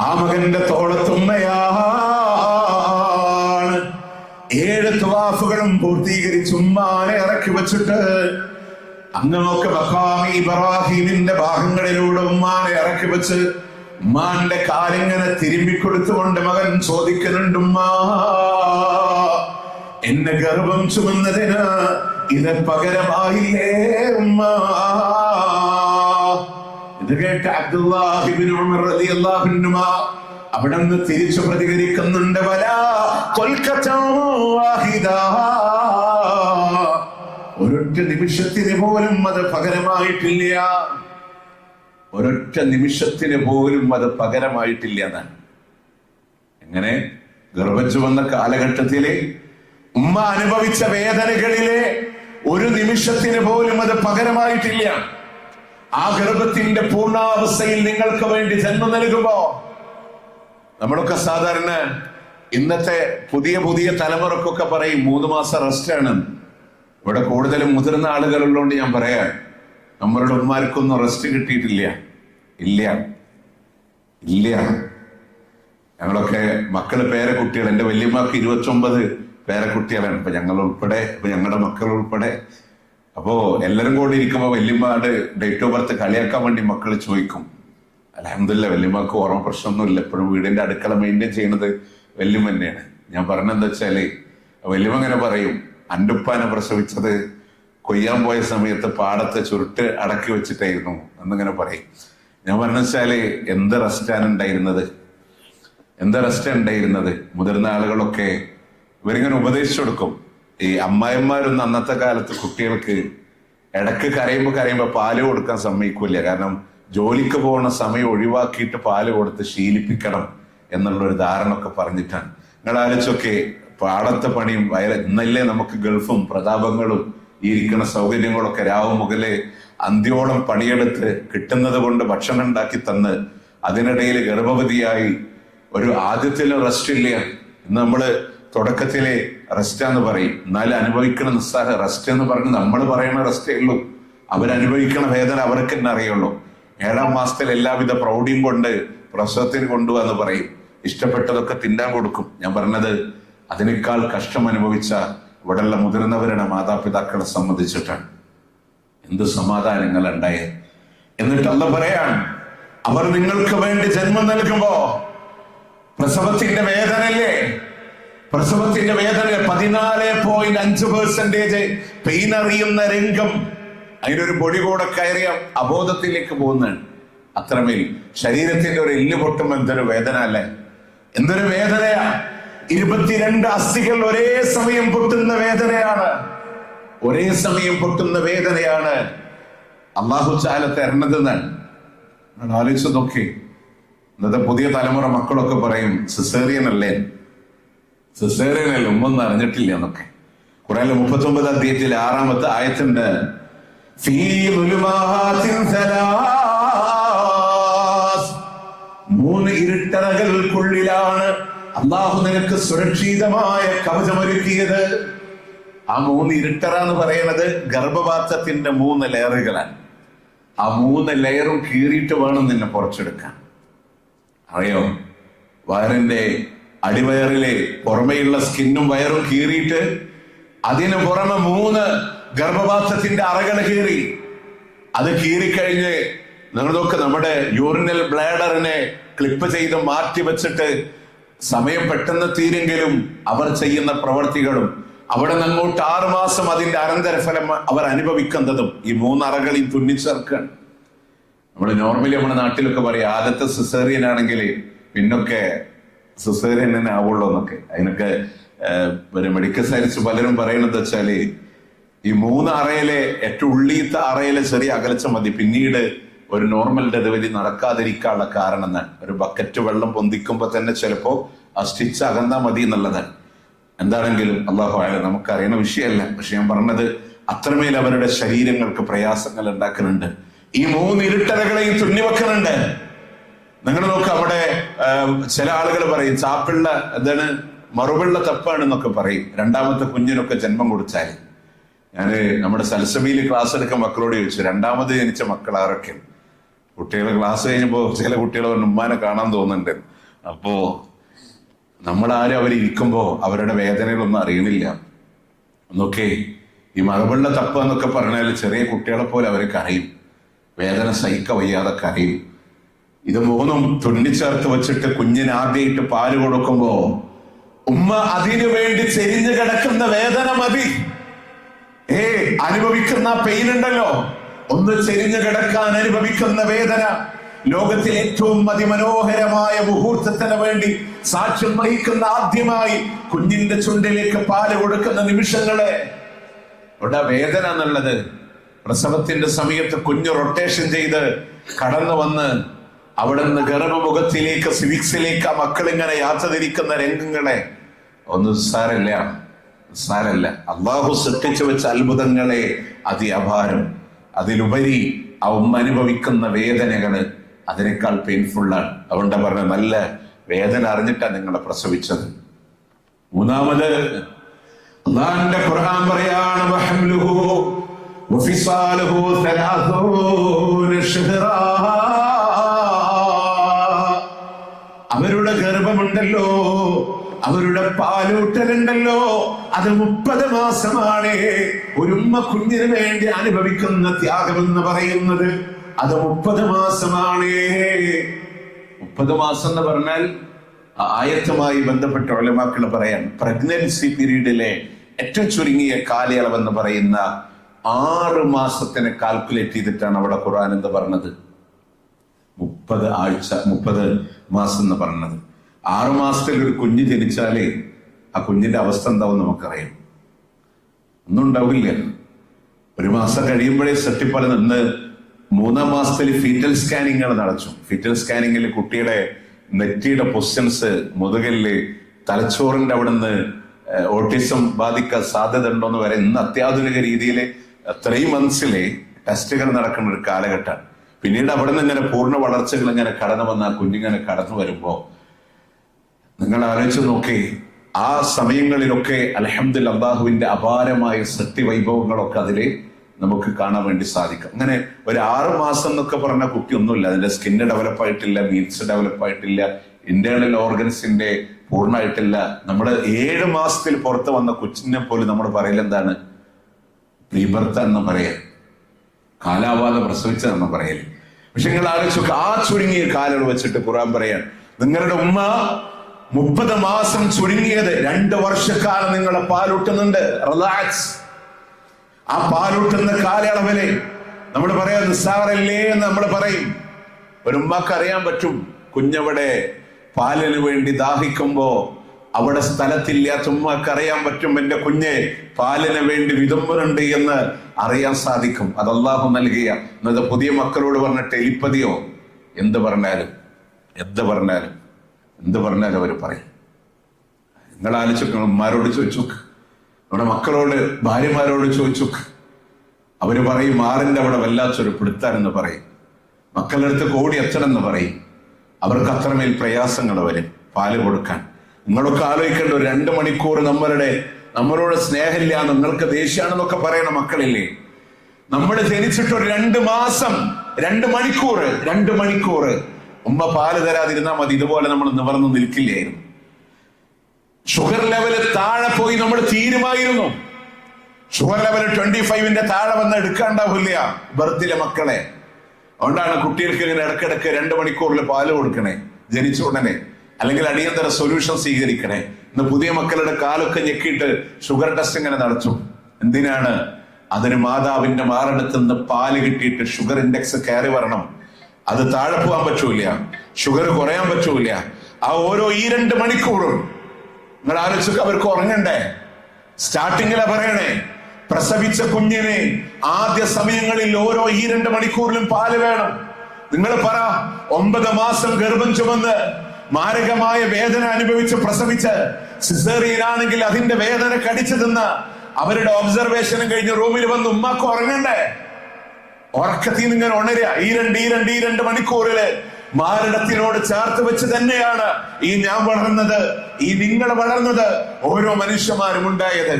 ആ മകന്റെ തോളത്തുമ്മയാണ്. 7 തവാഫുകളും പൂർത്തീകരിച്ച് ഉമ്മാനെ ഇറക്കി വെച്ചിട്ട് അങ്ങനൊക്കെ മഖാമി ഇബ്രാഹിമിന്റെ ഭാഗങ്ങളിലൂടെ ഉമ്മാനെ ഇറക്കി വെച്ച് ഉമ്മാന്റെ കാലിങ്ങനെ തിരുമ്മിക്കൊടുത്തുകൊണ്ട് മകൻ ചോദിക്കുന്നുണ്ട്, ഉമ്മാ, എന്നെ ഗർഭം ചുമന്നതിന് ഇത് പകരമായില്ലേ ഉമ്മ? ഇത് കേട്ട അബ്ദുല്ലാഹ് ഇബ്നു ഉമർ റളിയല്ലാഹു അൻഹുമാ അവിടുന്ന് തിരിച്ചു പ്രതികരിക്കുന്നുണ്ട്, വലാ ഖൽഖതൻ വാഹിദാ, ഒരൊറ്റ നിമിഷത്തിന് പോലും അത് പകരമായിട്ടില്ല. ഒരൊറ്റ നിമിഷത്തിന് പോലും അത് പകരമായിട്ടില്ല എന്നാണ്. എങ്ങനെ? ഗർഭം ചുമന്ന കാലഘട്ടത്തിലെ ഉമ്മ അനുഭവിച്ച വേദനകളിലെ ഒരു നിമിഷത്തിന് പോലും അത് പകരമായിട്ടില്ല. ആ ഗർഭത്തിന്റെ പൂർണ്ണാവസ്ഥയിൽ നിങ്ങൾക്ക് വേണ്ടി ജന്മം നൽകുമ്പോ നമ്മളൊക്കെ സാധാരണ ഇന്നത്തെ പുതിയ തലമുറക്കൊക്കെ പറയും 3 മാസം റെസ്റ്റ് ആണ്. ഇവിടെ കൂടുതലും മുതിർന്ന ആളുകളുള്ളതുകൊണ്ട് ഞാൻ പറയാം, നമ്മളുടെ ഉമ്മാർക്കൊന്നും റെസ്റ്റ് കിട്ടിയിട്ടില്ല. ഇല്ല. ഞങ്ങളൊക്കെ മക്കള് പേരക്കുട്ടികൾ, എന്റെ വല്യമ്മക്ക് 29 പേരക്കുട്ടികളാണ്. ഇപ്പൊ ഞങ്ങളുടെ മക്കൾ ഉൾപ്പെടെ. അപ്പോ എല്ലാരും കൂടി ഇരിക്കുമ്പോ വല്യമ്മയുടെ ഡേറ്റ് ഓഫ് ബർത്ത് കളിയാക്കാൻ വേണ്ടി മക്കൾ ചോദിക്കും. അൽഹംദുലില്ലാഹ് വല്യമ്മക്ക് ഓർമ്മ പ്രശ്നമൊന്നുമില്ല. എപ്പോഴും വീടിന്റെ അടുക്കള മെയിൻറ്റെയിൻ ചെയ്യുന്നത് വല്യമ്മ തന്നെയാണ്. ഞാൻ പറഞ്ഞെന്താ വെച്ചാല്, വല്യമ്മ അങ്ങനെ പറയും, അന്റെ ഉപ്പാനെ പ്രസവിച്ചത് കൊയ്യാൻ പോയ സമയത്ത് പാടത്ത് ചുരുട്ട് അടക്കി വെച്ചിട്ടായിരുന്നു എന്നിങ്ങനെ പറയും. ഞാൻ പറഞ്ഞ വെച്ചാല് എന്ത് റെസ്റ്റാണ് ഉണ്ടായിരുന്നത്? മുതിർന്ന ആളുകളൊക്കെ ഇവരിങ്ങനെ ഉപദേശിച്ചു കൊടുക്കും. ഈ അമ്മായിമാരൊന്നും അന്നത്തെ കാലത്ത് കുട്ടികൾക്ക് ഇടക്ക് കരയുമ്പോ പാല് കൊടുക്കാൻ സമ്മതിക്കൂല. കാരണം ജോലിക്ക് പോകുന്ന സമയം ഒഴിവാക്കിയിട്ട് പാല് കൊടുത്ത് ശീലിപ്പിക്കണം എന്നുള്ളൊരു ധാരണ ഒക്കെ പറഞ്ഞിട്ടാണ്. നിങ്ങൾ ആലോചിച്ചൊക്കെ പാടത്തെ പണിയും ഇന്നല്ലേ നമുക്ക് ഗൾഫും പ്രതാപങ്ങളും ഈ ഇരിക്കുന്ന സൗകര്യങ്ങളൊക്കെ രാവും മുതലേ അന്ത്യോളം പണിയെടുത്ത് കിട്ടുന്നത് കൊണ്ട് ഭക്ഷണം ഉണ്ടാക്കി തന്ന് അതിനിടയിൽ ഗർഭവതിയായി ഒരു ആദ്യത്തിലും റെസ്റ്റ് ഇല്ല. ഇന്ന് നമ്മള് തുടക്കത്തിലെ റെസ്റ്റാന്ന് പറയും, എന്നാലും അനുഭവിക്കണ നിസ്സാര റെസ്റ്റ് എന്ന് പറഞ്ഞ് നമ്മൾ പറയണ റെസ്റ്റേ ഉള്ളൂ. അവരനുഭവിക്കണ വേദന അവർക്ക് തന്നെ അറിയുള്ളൂ. 7ാം മാസത്തിൽ എല്ലാവിധ പ്രൗഢിയും കൊണ്ട് പ്രസവത്തിന് കൊണ്ടുവന്ന് പറയും, ഇഷ്ടപ്പെട്ടതൊക്കെ തിന്നാൻ കൊടുക്കും. ഞാൻ പറഞ്ഞത് അതിനേക്കാൾ കഷ്ടം അനുഭവിച്ച ഇവിടെയുള്ള മുതിർന്നവരുടെ മാതാപിതാക്കളെ സംബന്ധിച്ചിട്ടാണ്. എന്ത് സമാധാനങ്ങൾ ഉണ്ടായേ. എന്നിട്ട് അല്ലാഹ് പറയാൻ, അവർ നിങ്ങൾക്ക് വേണ്ടി ജന്മം നൽകുമ്പോ പ്രസവത്തിന്റെ വേദനല്ലേ? പ്രസവത്തിന്റെ വേദന 14.5% പെയിൻ അറിയുന്ന രംഗം. അതിനൊരു പൊടി കൂടെ കയറിയ അബോധത്തിലേക്ക് പോകുന്നതാണ്. അത്രമേൽ ശരീരത്തിന്റെ ഒരു എല്ല് പൊട്ടുമ്പോ എന്തൊരു വേദന അല്ലേ? എന്തൊരു വേദനയാ! 22 അസ്ഥികൾ ഒരേ സമയം പൊട്ടുന്ന വേദനയാണ്. അള്ളാഹു ചാല തരണത് എന്നാണ്. ആലോചിച്ച് നോക്കി. ഇന്നത്തെ പുതിയ തലമുറ മക്കളൊക്കെ പറയും സിസേറിയൻ അല്ലേ, ഉമ്മൊന്നും അറിഞ്ഞിട്ടില്ല എന്നൊക്കെ. ഖുർആനിലെ 39 അധ്യായത്തിൽ 6ാമത്തെ ആയത്തുണ്ട്, ഫീ ദുലുമാതിൻ സലാസ്, 3 ഇരുട്ടറകൾക്കുള്ളിലാണ് അള്ളാഹു നിനക്ക് സുരക്ഷിതമായ കവചമൊരുക്കിയത്. ആ 3 ഇരുട്ടറ എന്ന് പറയുന്നത് ഗർഭപാത്രത്തിന്റെ 3 ലെയറുകളാണ്. ആ 3 ലെയറും കീറിയിട്ട് വേണം നിന്നെ പുറച്ചെടുക്കാൻ. അറിയോ? വയറിന്റെ അടിവയറിലെ പുറമെയുള്ള സ്കിന്നും വയറും കീറിയിട്ട് അതിന് പുറമെ 3 ഗർഭപാത്രത്തിന്റെ അറകൾ കീറി. അത് കീറിക്കഴിഞ്ഞ് നിങ്ങളൊക്കെ നമ്മുടെ യൂറിനൽ ബ്ലാഡറിനെ ക്ലിപ്പ് ചെയ്ത് മാറ്റി വെച്ചിട്ട് സമയം പെട്ടെന്ന് തീരെങ്കിലും അവർ ചെയ്യുന്ന പ്രവർത്തികളും അവിടെ നിന്നങ്ങോട്ട് 6 മാസം അതിന്റെ അനന്തരഫലം അവർ അനുഭവിക്കുന്നതും ഈ 3 അറകളിൽ തുന്നിച്ചേർക്കാണ്. നമ്മുടെ നാട്ടിലൊക്കെ പറയും ആദ്യത്തെ സിസേറിയൻ ആണെങ്കിൽ പിന്നൊക്കെ സിസേറിയൻ തന്നെ ആവുള്ളൂ എന്നൊക്കെ. അതിനൊക്കെ മെഡിക്കൽ സയൻസ് പലരും പറയുന്നത് വെച്ചാല് ഈ 3 അറയിലെ ഏറ്റവും ഉള്ളിയത്തെ അറയിലെ ചെറിയ അകലച്ച മതി, പിന്നീട് ഒരു നോർമൽ ഡെലിവറി നടക്കാതിരിക്കാനുള്ള കാരണം എന്നാണ്. ഒരു ബക്കറ്റ് വെള്ളം പൊന്തിക്കുമ്പോ തന്നെ ചിലപ്പോ ആ സ്റ്റിച്ച് അകന്നാ മതി എന്നുള്ളതാണ്. എന്താണെങ്കിലും അള്ളാഹു ആയാലും നമുക്കറിയുന്ന വിഷയമല്ല. പക്ഷെ ഞാൻ പറഞ്ഞത് അത്രമേൽ അവരുടെ ശരീരങ്ങൾക്ക് പ്രയാസങ്ങൾ ഉണ്ടാക്കുന്നുണ്ട്. ഈ 3 ഇരുട്ടറകളെയും തുന്നിവെക്കുന്നുണ്ട്. നിങ്ങൾ നോക്ക്, അവിടെ ചില ആളുകൾ പറയും ചാപ്പിള്ള എന്താണ് മറുപിള്ള തപ്പാണെന്നൊക്കെ പറയും. 2ാമത്തെ കുഞ്ഞിനൊക്കെ ജന്മം കൊടുത്താൽ. ഞാന് നമ്മുടെ സൽസബിയിൽ ക്ലാസ് എടുക്കാൻ മക്കളോട് ചോദിച്ചു, 2ാമത് ജനിച്ച മക്കൾ ആരൊക്കെ? കുട്ടികളെ ക്ലാസ് കഴിഞ്ഞപ്പോ ചില കുട്ടികൾ പറഞ്ഞു ഉമ്മാനെ കാണാൻ തോന്നുന്നുണ്ട്. അപ്പോ നമ്മളാരും അവരിയ്ക്കുമ്പോ അവരുടെ വേദനകളൊന്നും അറിയണില്ല എന്നൊക്കെ. ഈ മകബുള്ള തപ്പ് എന്നൊക്കെ പറഞ്ഞാൽ ചെറിയ കുട്ടികളെ പോലെ അവർ കരയും, വേദന സഹിക്ക വയ്യാതെ കരയും. ഇത് മൂന്നും തുന്നിച്ചേർത്ത് വെച്ചിട്ട് കുഞ്ഞിന് ആദ്യമായിട്ട് പാല് കൊടുക്കുമ്പോ ഉമ്മ അതിനു വേണ്ടി ചെരിഞ്ഞു കിടക്കുന്ന വേദന മതി. അനുഭവിക്കുന്ന പെയിൻ ഉണ്ടല്ലോ, ഒന്ന് ചെരിഞ്ഞു കിടക്കാൻ അനുഭവിക്കുന്ന വേദന. ലോകത്തിൽ ഏറ്റവും അതിമനോഹരമായ മുഹൂർത്തത്തിന് വേണ്ടി സാക്ഷ്യം വഹിക്കുന്ന ആദ്യമായി കുഞ്ഞിന്റെ ചുണ്ടിലേക്ക് പാല് കൊടുക്കുന്ന നിമിഷങ്ങളെ അവിടെ വേദന എന്നുള്ളത്. പ്രസവത്തിന്റെ സമയത്ത് കുഞ്ഞ് റൊട്ടേഷൻ ചെയ്ത് കടന്നു വന്ന് അവിടെ നിന്ന് ഗർഭമുഖത്തിലേക്ക് സിവിക്സിലേക്ക് ആ മക്കളിങ്ങനെ യാത്ര തിരിക്കുന്ന രംഗങ്ങളെ ഒന്നും സാരല്ല. അള്ളാഹു സൃഷ്ടിച്ചു വെച്ച അത്ഭുതങ്ങളെ അതിഅപാരം. അതിലുപരി ആ ഉമ്മ അനുഭവിക്കുന്ന വേദനകള് അതിനേക്കാൾ പെയിൻഫുള്ളാണ്. അതുകൊണ്ട് പറഞ്ഞ നല്ല വേദന അറിഞ്ഞിട്ടാണ് നിങ്ങളെ പ്രസവിച്ചത്. മൂന്നാമത് അള്ളാഹുവിന്റെ ഖുർആൻ പറയാണ് വഹംലുഹു വഫിസാലുഹു 30 ശഹ്റാ. അവരുടെ ഗർഭമുണ്ടല്ലോ, അവരുടെ പാലൂട്ടലുണ്ടല്ലോ, അത് 30 മാസമാണ്. ഒരു ഉമ്മ കുഞ്ഞിന് വേണ്ടി അനുഭവിക്കുന്ന ത്യാഗം എന്ന് പറയുന്നത് അത് 30 മാസമാണ്. 30 മാസം എന്ന് പറഞ്ഞാൽ ആയത്തുമായി ബന്ധപ്പെട്ട ഉലമാക്കൾ പറയാൻ പ്രഗ്നൻസി പീരീഡിലെ ഏറ്റവും ചുരുങ്ങിയ കാലയളവ് എന്ന് പറയുന്ന 6 മാസത്തിനെ കാൽക്കുലേറ്റ് ചെയ്തിട്ടാണ് അവിടെ ഖുർആൻ എന്ന് പറഞ്ഞത്. 30 ആഴ്ച 30 മാസം എന്ന് പറഞ്ഞത്. 6 മാസത്തിൽ ഒരു കുഞ്ഞ് ജനിച്ചാലേ ആ കുഞ്ഞിന്റെ അവസ്ഥ എന്താവും നമുക്കറിയാം. ഒന്നും ഉണ്ടാവില്ല. 1 മാസം കഴിയുമ്പോഴേ സെട്ടിപ്പല നിന്ന് 3-ാം മാസത്തിൽ ഫീറ്റൽ സ്കാനിങ്ങൾ നടച്ചു. ഫീറ്റൽ സ്കാനിങ്ങിൽ കുട്ടിയുടെ നെറ്റിയുടെ പൊസിഷൻസ്, മുതുകല്, തലച്ചോറിന്റെ അവിടെ നിന്ന് ഓട്ടിസം ബാധിക്കാൻ സാധ്യത ഉണ്ടോന്ന് വരെ ഇന്ന് അത്യാധുനിക രീതിയിൽ 3 മന്ത്സിലെ ടെസ്റ്റുകൾ നടക്കുന്ന ഒരു കാലഘട്ടമാണ്. പിന്നീട് അവിടെ നിന്ന് ഇങ്ങനെ പൂർണ്ണ വളർച്ചകൾ ഇങ്ങനെ കടന്നു വന്ന ആ കുഞ്ഞിങ്ങനെ കടന്നു വരുമ്പോ നിങ്ങൾ ആലോചിച്ച് നോക്കി, ആ സമയങ്ങളിലൊക്കെ അൽഹംദുലില്ലാഹ് അല്ലാഹുവിന്റെ അപാരമായ സൃഷ്ടി വൈഭവങ്ങളൊക്കെ അതില് നമുക്ക് കാണാൻ വേണ്ടി സാധിക്കും. അങ്ങനെ ഒരു 6 മാസം എന്നൊക്കെ പറഞ്ഞ കുട്ടിയൊന്നുമില്ല. അതിന്റെ സ്കിന്ന് ഡെവലപ്പ് ആയിട്ടില്ല, മീറ്റ്സ് ഡെവലപ്പ് ആയിട്ടില്ല, ഇന്റേണൽ ഓർഗൻസിന്റെ പൂർണ്ണമായിട്ടില്ല. നമ്മുടെ 7 മാസത്തിൽ പുറത്ത് വന്ന കൊച്ചിനെ പോലും നമ്മൾ പറയൽ എന്താണ്? പ്രീബർത്ത് എന്ന് പറയാ, കാലാവാതെ പ്രസവിച്ചതെന്ന് പറയല്. പക്ഷെ നിങ്ങൾ ആലോചിച്ചു, ആ ചുരുങ്ങിയ കാലം വെച്ചിട്ട് ഖുർആൻ പറയാൻ നിങ്ങളുടെ ഉമ്മ 30 മാസം ചുരുങ്ങിയത് 2 വർഷക്കാലം നിങ്ങളെ പാലൂട്ടുന്നുണ്ട്. റിലാക്സ്. ആ പാലൂട്ടുന്ന കാലയളവില് നമ്മൾ പറയാം നിസ്സാരല്ലേ എന്ന് നമ്മൾ പറയും. ഒരു ഉമ്മക്ക് അറിയാൻ പറ്റും കുഞ്ഞവിടെ പാലിന് വേണ്ടി ദാഹിക്കുമ്പോ അവിടെ സ്ഥലത്തില്ലാത്ത ഉമ്മക്ക് അറിയാൻ പറ്റും എന്റെ കുഞ്ഞ് പാലിന് വേണ്ടി വിതുമ്പുന്നുണ്ട് എന്ന് അറിയാൻ സാധിക്കും. അത് അല്ലാഹു നൽകിയ. എന്നത് പുതിയ മക്കളോട് പറഞ്ഞ ടെലിപ്പതിയോ എന്ത് പറഞ്ഞാലും അവർ പറയും. നിങ്ങൾ ആലോചിച്ചു, ഉമ്മാരോട് ചോദിച്ചു, നമ്മുടെ മക്കളോട് ഭാര്യമാരോട് ചോദിച്ചു, അവര് പറയും മാറിന്റെ അവിടെ വല്ലാത്തൊരു പിടുത്താനെന്ന് പറയും. മക്കളുടെ അടുത്ത് കോടി എത്തണമെന്ന് പറയും. അവർക്ക് അത്രമേൽ പ്രയാസങ്ങൾ വരും പാല് കൊടുക്കാൻ. നിങ്ങളൊക്കെ ആലോചിക്കേണ്ട, ഒരു 2 മണിക്കൂർ നമ്മളോട് സ്നേഹമില്ല, നിങ്ങൾക്ക് ദേഷ്യമാണെന്നൊക്കെ പറയണ മക്കളില്ലേ? നമ്മൾ ജനിച്ചിട്ട് ഒരു 2 മാസം 2 മണിക്കൂർ ഉമ്മ പാല് തരാതിരുന്നാൽ മതി, ഇതുപോലെ നമ്മൾ നിവർന്ന് നിൽക്കില്ലായിരുന്നു. ഷുഗർ ലെവല് താഴെ പോയി നമ്മൾ തീരുമായിരുന്നു. ഷുഗർ ലെവൽ 25ന്റെ താഴെ വന്ന് എടുക്കാണ്ടാവില്ല ബർത്തിലെ മക്കളെ. അതുകൊണ്ടാണ് കുട്ടികൾക്ക് ഇങ്ങനെ ഇടക്കിടക്ക് 2 മണിക്കൂറിൽ പാല് കൊടുക്കണേ ജനിച്ച ഉടനെ, അല്ലെങ്കിൽ അടിയന്തര സൊല്യൂഷൻ സ്വീകരിക്കണേ. ഇന്ന് പുതിയ മക്കളുടെ കാലൊക്കെ ഞെക്കിയിട്ട് ഷുഗർ ടെസ്റ്റ് ഇങ്ങനെ നടത്തും. എന്തിനാണ്? അതിന് മാതാവിന്റെ മാറെടുത്ത് നിന്ന് പാല് കിട്ടിയിട്ട് ഷുഗർ ഇൻഡെക്സ് കയറി വരണം. അത് താഴെ പോകാൻ പറ്റൂല, ഷുഗർ കുറയാൻ പറ്റൂല. ആ ഓരോ ഈ 2 മണിക്കൂറും നിങ്ങൾ ആലോചിച്ച് അവർക്ക് ഉറങ്ങണ്ടേ? സ്റ്റാർട്ടിങ്ങിലെ പറയണേ, പ്രസവിച്ച കുഞ്ഞിനെ ആദ്യ സമയങ്ങളിൽ ഓരോ ഈ 2 മണിക്കൂറിലും പാല് വേണം. നിങ്ങൾ പറ, 9 മാസം ഗർഭം ചുമന്ന് മാരകമായ വേദന അനുഭവിച്ച് പ്രസവിച്ച് സിസേറിയൻ ആണെങ്കിൽ അതിന്റെ വേദന കടിച്ചു തിന്ന് അവരുടെ ഒബ്സർവേഷനും കഴിഞ്ഞ് റൂമിൽ വന്ന് ഉമ്മാക്ക് ഉറങ്ങണ്ടേ? ഉറക്കത്തിൽ നിന്ന് ഇങ്ങനെ ഉണരുക. ഈ 2 മണിക്കൂറില് മാരടത്തിനോട് ചേർത്ത് വെച്ച് തന്നെയാണ് ഈ ഞാൻ വളർന്നത്, ഈ നിങ്ങൾ വളർന്നത്, ഓരോ മനുഷ്യന്മാരും ഉണ്ടായത്.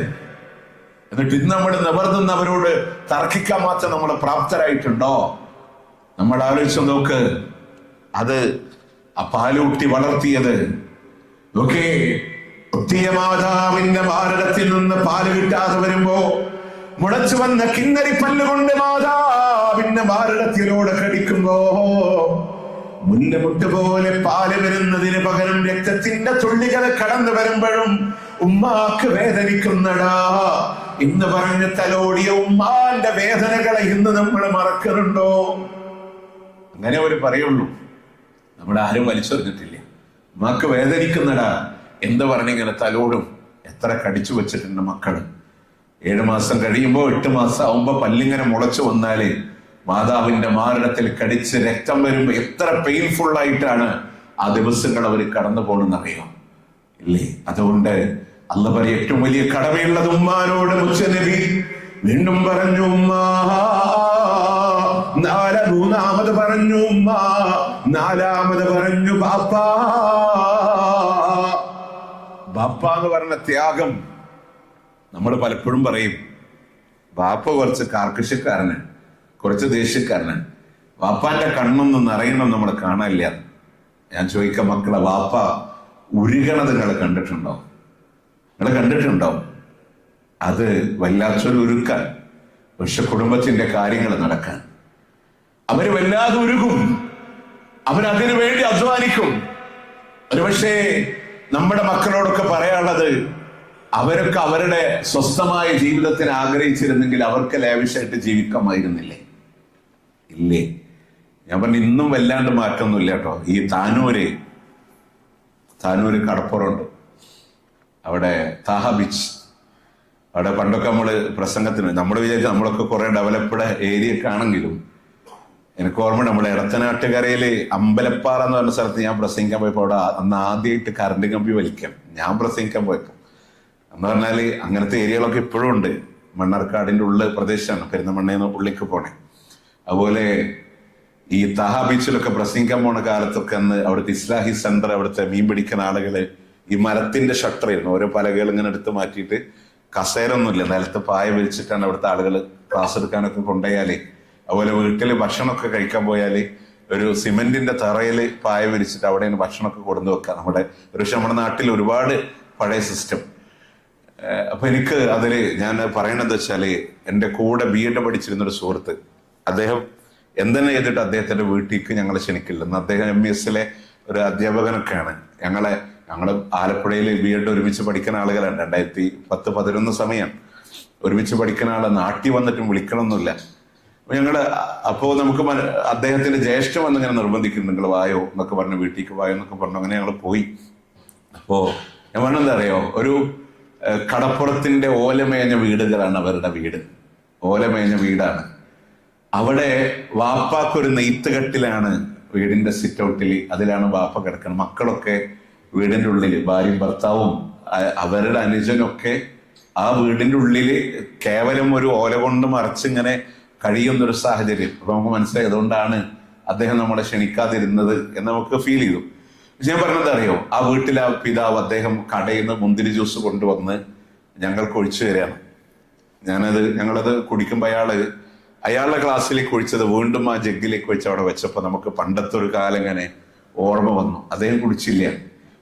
എന്നിട്ട് ഇന്ന് നമ്മൾ നിവർന്നവരോട് തർക്കിക്കാൻ മാത്രം നമ്മൾ പ്രാപ്തരായിട്ടുണ്ടോ? നമ്മൾ ആലോചിച്ച് നോക്ക്. അത് ആ പാലൂട്ടി വളർത്തിയത് മാതാവിന്റെ മാരടത്തിൽ നിന്ന് പാല് കിട്ടാതെ വരുമ്പോ മുളച്ചു വന്ന കിന്നരി പല്ലുകൊണ്ട് മാതാവിന്റെ മാറിടത്തിലൂടെ കടിക്കുമ്പോ മുല്ലമുട്ട് പോലെ പാല് വരുന്നതിന് പകരം രക്തത്തിന്റെ തുള്ളികൾ കടന്നു വരുമ്പോഴും ഉമ്മാക്ക് വേദനിക്കുന്നടാ ഇന്ന് പറഞ്ഞ തലോടിയ ഉമ്മാന്റെ വേദനകളെ ഇന്ന് നമ്മൾ മറക്കുന്നുണ്ടോ? അങ്ങനെ ഒരു പറയുള്ളൂ. നമ്മുടെ ആരും വലിച്ചെറിഞ്ഞിട്ടില്ല. ഉമ്മാക്ക് വേദനിക്കുന്നടാ എന്ന് പറഞ്ഞിങ്ങനെ തലോടും. എത്ര കടിച്ചു വെച്ചിട്ടുണ്ട് മക്കള്. 7 മാസം കഴിയുമ്പോ 8 മാസം ആവുമ്പോ പല്ലിങ്ങനെ മുളച്ചു വന്നാലേ മാതാവിന്റെ മാറിടത്തിൽ കടിച്ച് രക്തം വരുമ്പോ എത്ര പെയിൻഫുൾ ആയിട്ടാണ് ആ ദിവസങ്ങൾ അവർ കടന്നു പോകണമെന്നറിയോ ഇല്ലേ? അതുകൊണ്ട് അല്ല പറയും ഏറ്റവും വലിയ കടമയുള്ളത് ഉമ്മാനോട്. മുസ്നബി വീണ്ടും പറഞ്ഞു ഉമ്മാ, മൂന്നാമത് പറഞ്ഞു ഉമ്മ, നാലാമത് പറഞ്ഞു ബാപ്പാ. ബാപ്പ എന്ന് പറഞ്ഞ ത്യാഗം നമ്മൾ പലപ്പോഴും പറയും. ബാപ്പ കുറച്ച് കാർക്കശ്യക്കാരന്, കുറച്ച് ദേഷ്യക്കാരനാണ്. വാപ്പാന്റെ കണ്ണൊന്നും നിറയണം നമ്മൾ കാണാനില്ല. ഞാൻ ചോദിക്കാം മക്കളെ, വാപ്പ ഉരുകണത് നിങ്ങൾ കണ്ടിട്ടുണ്ടോ? നിങ്ങൾ കണ്ടിട്ടുണ്ടോ? അത് വല്ലാത്തൊരു ഉരുക്കാൻ. പക്ഷെ കുടുംബത്തിന്റെ കാര്യങ്ങൾ നടക്കാൻ അവര് വല്ലാതെ ഉരുകും. അവരതിനു വേണ്ടി അധ്വാനിക്കും. ഒരുപക്ഷെ നമ്മുടെ മക്കളോടൊക്കെ പറയാനുള്ളത്, അവരൊക്കെ അവരുടെ സ്വസ്ഥമായ ജീവിതത്തിന് ആഗ്രഹിച്ചിരുന്നെങ്കിൽ അവർക്ക് ലാവിഷായിട്ട് ജീവിക്കാമായിരുന്നില്ലേ? ഇല്ലേ? ഞാൻ പറഞ്ഞു ഇന്നും വല്ലാണ്ട് മാറ്റമൊന്നുമില്ല കേട്ടോ. ഈ താനൂര് കടപ്പുറമുണ്ട്, അവിടെ താഹ ബീച്ച്. അവിടെ പണ്ടൊക്കെ നമ്മള് പ്രസംഗത്തിന് നമ്മൾ വിചാരിച്ചു നമ്മളൊക്കെ കുറെ ഡെവലപ്ഡ് ഏരിയ ഒക്കെ ആണെങ്കിലും എനിക്ക് ഓർമ്മ, നമ്മുടെ ഇടത്തനാട്ടുകരയില് അമ്പലപ്പാറ എന്ന് പറഞ്ഞ സ്ഥലത്ത് ഞാൻ പ്രസംഗിക്കാൻ പോയപ്പോ അവിടെ അന്ന് ആദ്യമായിട്ട് കറണ്ട് കമ്പി വലിക്കാം ഞാൻ പ്രസംഗിക്കാൻ പോയപ്പോ. എന്ന് പറഞ്ഞാല് അങ്ങനത്തെ ഏരിയകളൊക്കെ ഇപ്പോഴും ഉണ്ട്. മണ്ണാർക്കാടിന്റെ ഉള്ള പ്രദേശമാണ്, പെരുന്തമണ്ണയിൽ നിന്ന് ഉള്ളിലേക്ക് പോണേ. അതുപോലെ ഈ താഹ ബീച്ചിലൊക്കെ പ്രസംഗിക്കാൻ പോണ കാലത്തൊക്കെ അന്ന് അവിടുത്തെ ഇസ്ലാഹി സെന്റർ, അവിടുത്തെ മീൻ പിടിക്കുന്ന ആളുകള് ഈ മരത്തിന്റെ ഷട്ടറായിരുന്നു. ഓരോ പലകൾ ഇങ്ങനെ എടുത്ത് മാറ്റിയിട്ട്, കസേരൊന്നുമില്ല, നിലത്ത് പായ വിരിച്ചിട്ടാണ് അവിടുത്തെ ആളുകൾ ക്ലാസ് എടുക്കാനൊക്കെ കൊണ്ടുപോയാലേ. അതുപോലെ വീട്ടില് ഭക്ഷണമൊക്കെ കഴിക്കാൻ പോയാല് ഒരു സിമെന്റിന്റെ തറയില് പായ വിരിച്ചിട്ട് അവിടെയാണ് ഭക്ഷണമൊക്കെ കൊണ്ടു വെക്കുക. നമ്മുടെ നാട്ടിൽ ഒരുപാട് പഴയ സിസ്റ്റം. അപ്പൊ എനിക്ക് അതില് ഞാൻ പറയണത് വെച്ചാല്, എന്റെ കൂടെ BEd പഠിച്ചിരുന്നൊരു സുഹൃത്ത്, അദ്ദേഹം എന്തെന്നെ ചെയ്തിട്ട് അദ്ദേഹത്തിന്റെ വീട്ടിലേക്ക് ഞങ്ങളെ ക്ഷണിക്കില്ലെന്ന്. അദ്ദേഹം MESലെ ഒരു അധ്യാപകനൊക്കെയാണ്. ഞങ്ങള് ആലപ്പുഴയിൽ BEd ഒരുമിച്ച് പഠിക്കുന്ന ആളുകളാണ്. 2010-11 സമയം ഒരുമിച്ച് പഠിക്കുന്ന ആളെ നാട്ടിൽ വന്നിട്ടും വിളിക്കണമെന്നില്ല. അപ്പോ നമുക്ക് അദ്ദേഹത്തിന്റെ ജ്യേഷ്ഠം വന്നിങ്ങനെ നിർബന്ധിക്കുന്നു, നിങ്ങൾ വായോ എന്നൊക്കെ പറഞ്ഞു, വീട്ടിലേക്ക് വായോ എന്നൊക്കെ പറഞ്ഞു. അങ്ങനെ ഞങ്ങൾ പോയി. അപ്പോ ഞാൻ പറഞ്ഞെന്താ അറിയോ, ഒരു കടപ്പുറത്തിന്റെ ഓലമേഞ്ഞ വീടുകളാണ് അവരുടെ വീട്. ഓലമേഞ്ഞ വീടാണ്. അവിടെ വാപ്പാക്കൊരു നെയ്ത്തുകെട്ടിലാണ് വീടിന്റെ സിറ്റ് ഔട്ടിൽ, അതിലാണ് വാപ്പ കിടക്കുന്നത്. മക്കളൊക്കെ വീടിന്റെ ഉള്ളില്, ഭാര്യയും ഭർത്താവും അവരുടെ അനുജനൊക്കെ ആ വീടിന്റെ ഉള്ളില് കേവലം ഒരു ഓല കൊണ്ട് മറച്ചിങ്ങനെ കഴിയുന്നൊരു സാഹചര്യം. അപ്പൊ നമുക്ക് മനസ്സിലായി അതുകൊണ്ടാണ് അദ്ദേഹം നമ്മളെ ക്ഷണിക്കാതിരുന്നത് എന്ന് നമുക്ക് ഫീൽ ചെയ്തു. പക്ഷെ ഞാൻ പറഞ്ഞത് അറിയോ, ആ വീട്ടിലെ പിതാവ് അദ്ദേഹം കടയിൽ നിന്ന് മുന്തിരി ജ്യൂസ് കൊണ്ടുവന്ന് ഞങ്ങൾക്ക് ഒഴിച്ചു തരാണ്. ഞങ്ങളത് കുടിക്കുമ്പോൾ അയാളുടെ ക്ലാസ്സിലേക്ക് ഒഴിച്ചത് വീണ്ടും ആ ജഗ്ഗിലേക്ക് ഒഴിച്ച് അവിടെ വെച്ചപ്പോൾ നമുക്ക് പണ്ടത്തെ ഒരു കാലം ഇങ്ങനെ ഓർമ്മ വന്നു. അദ്ദേഹം കുടിച്ചില്ല.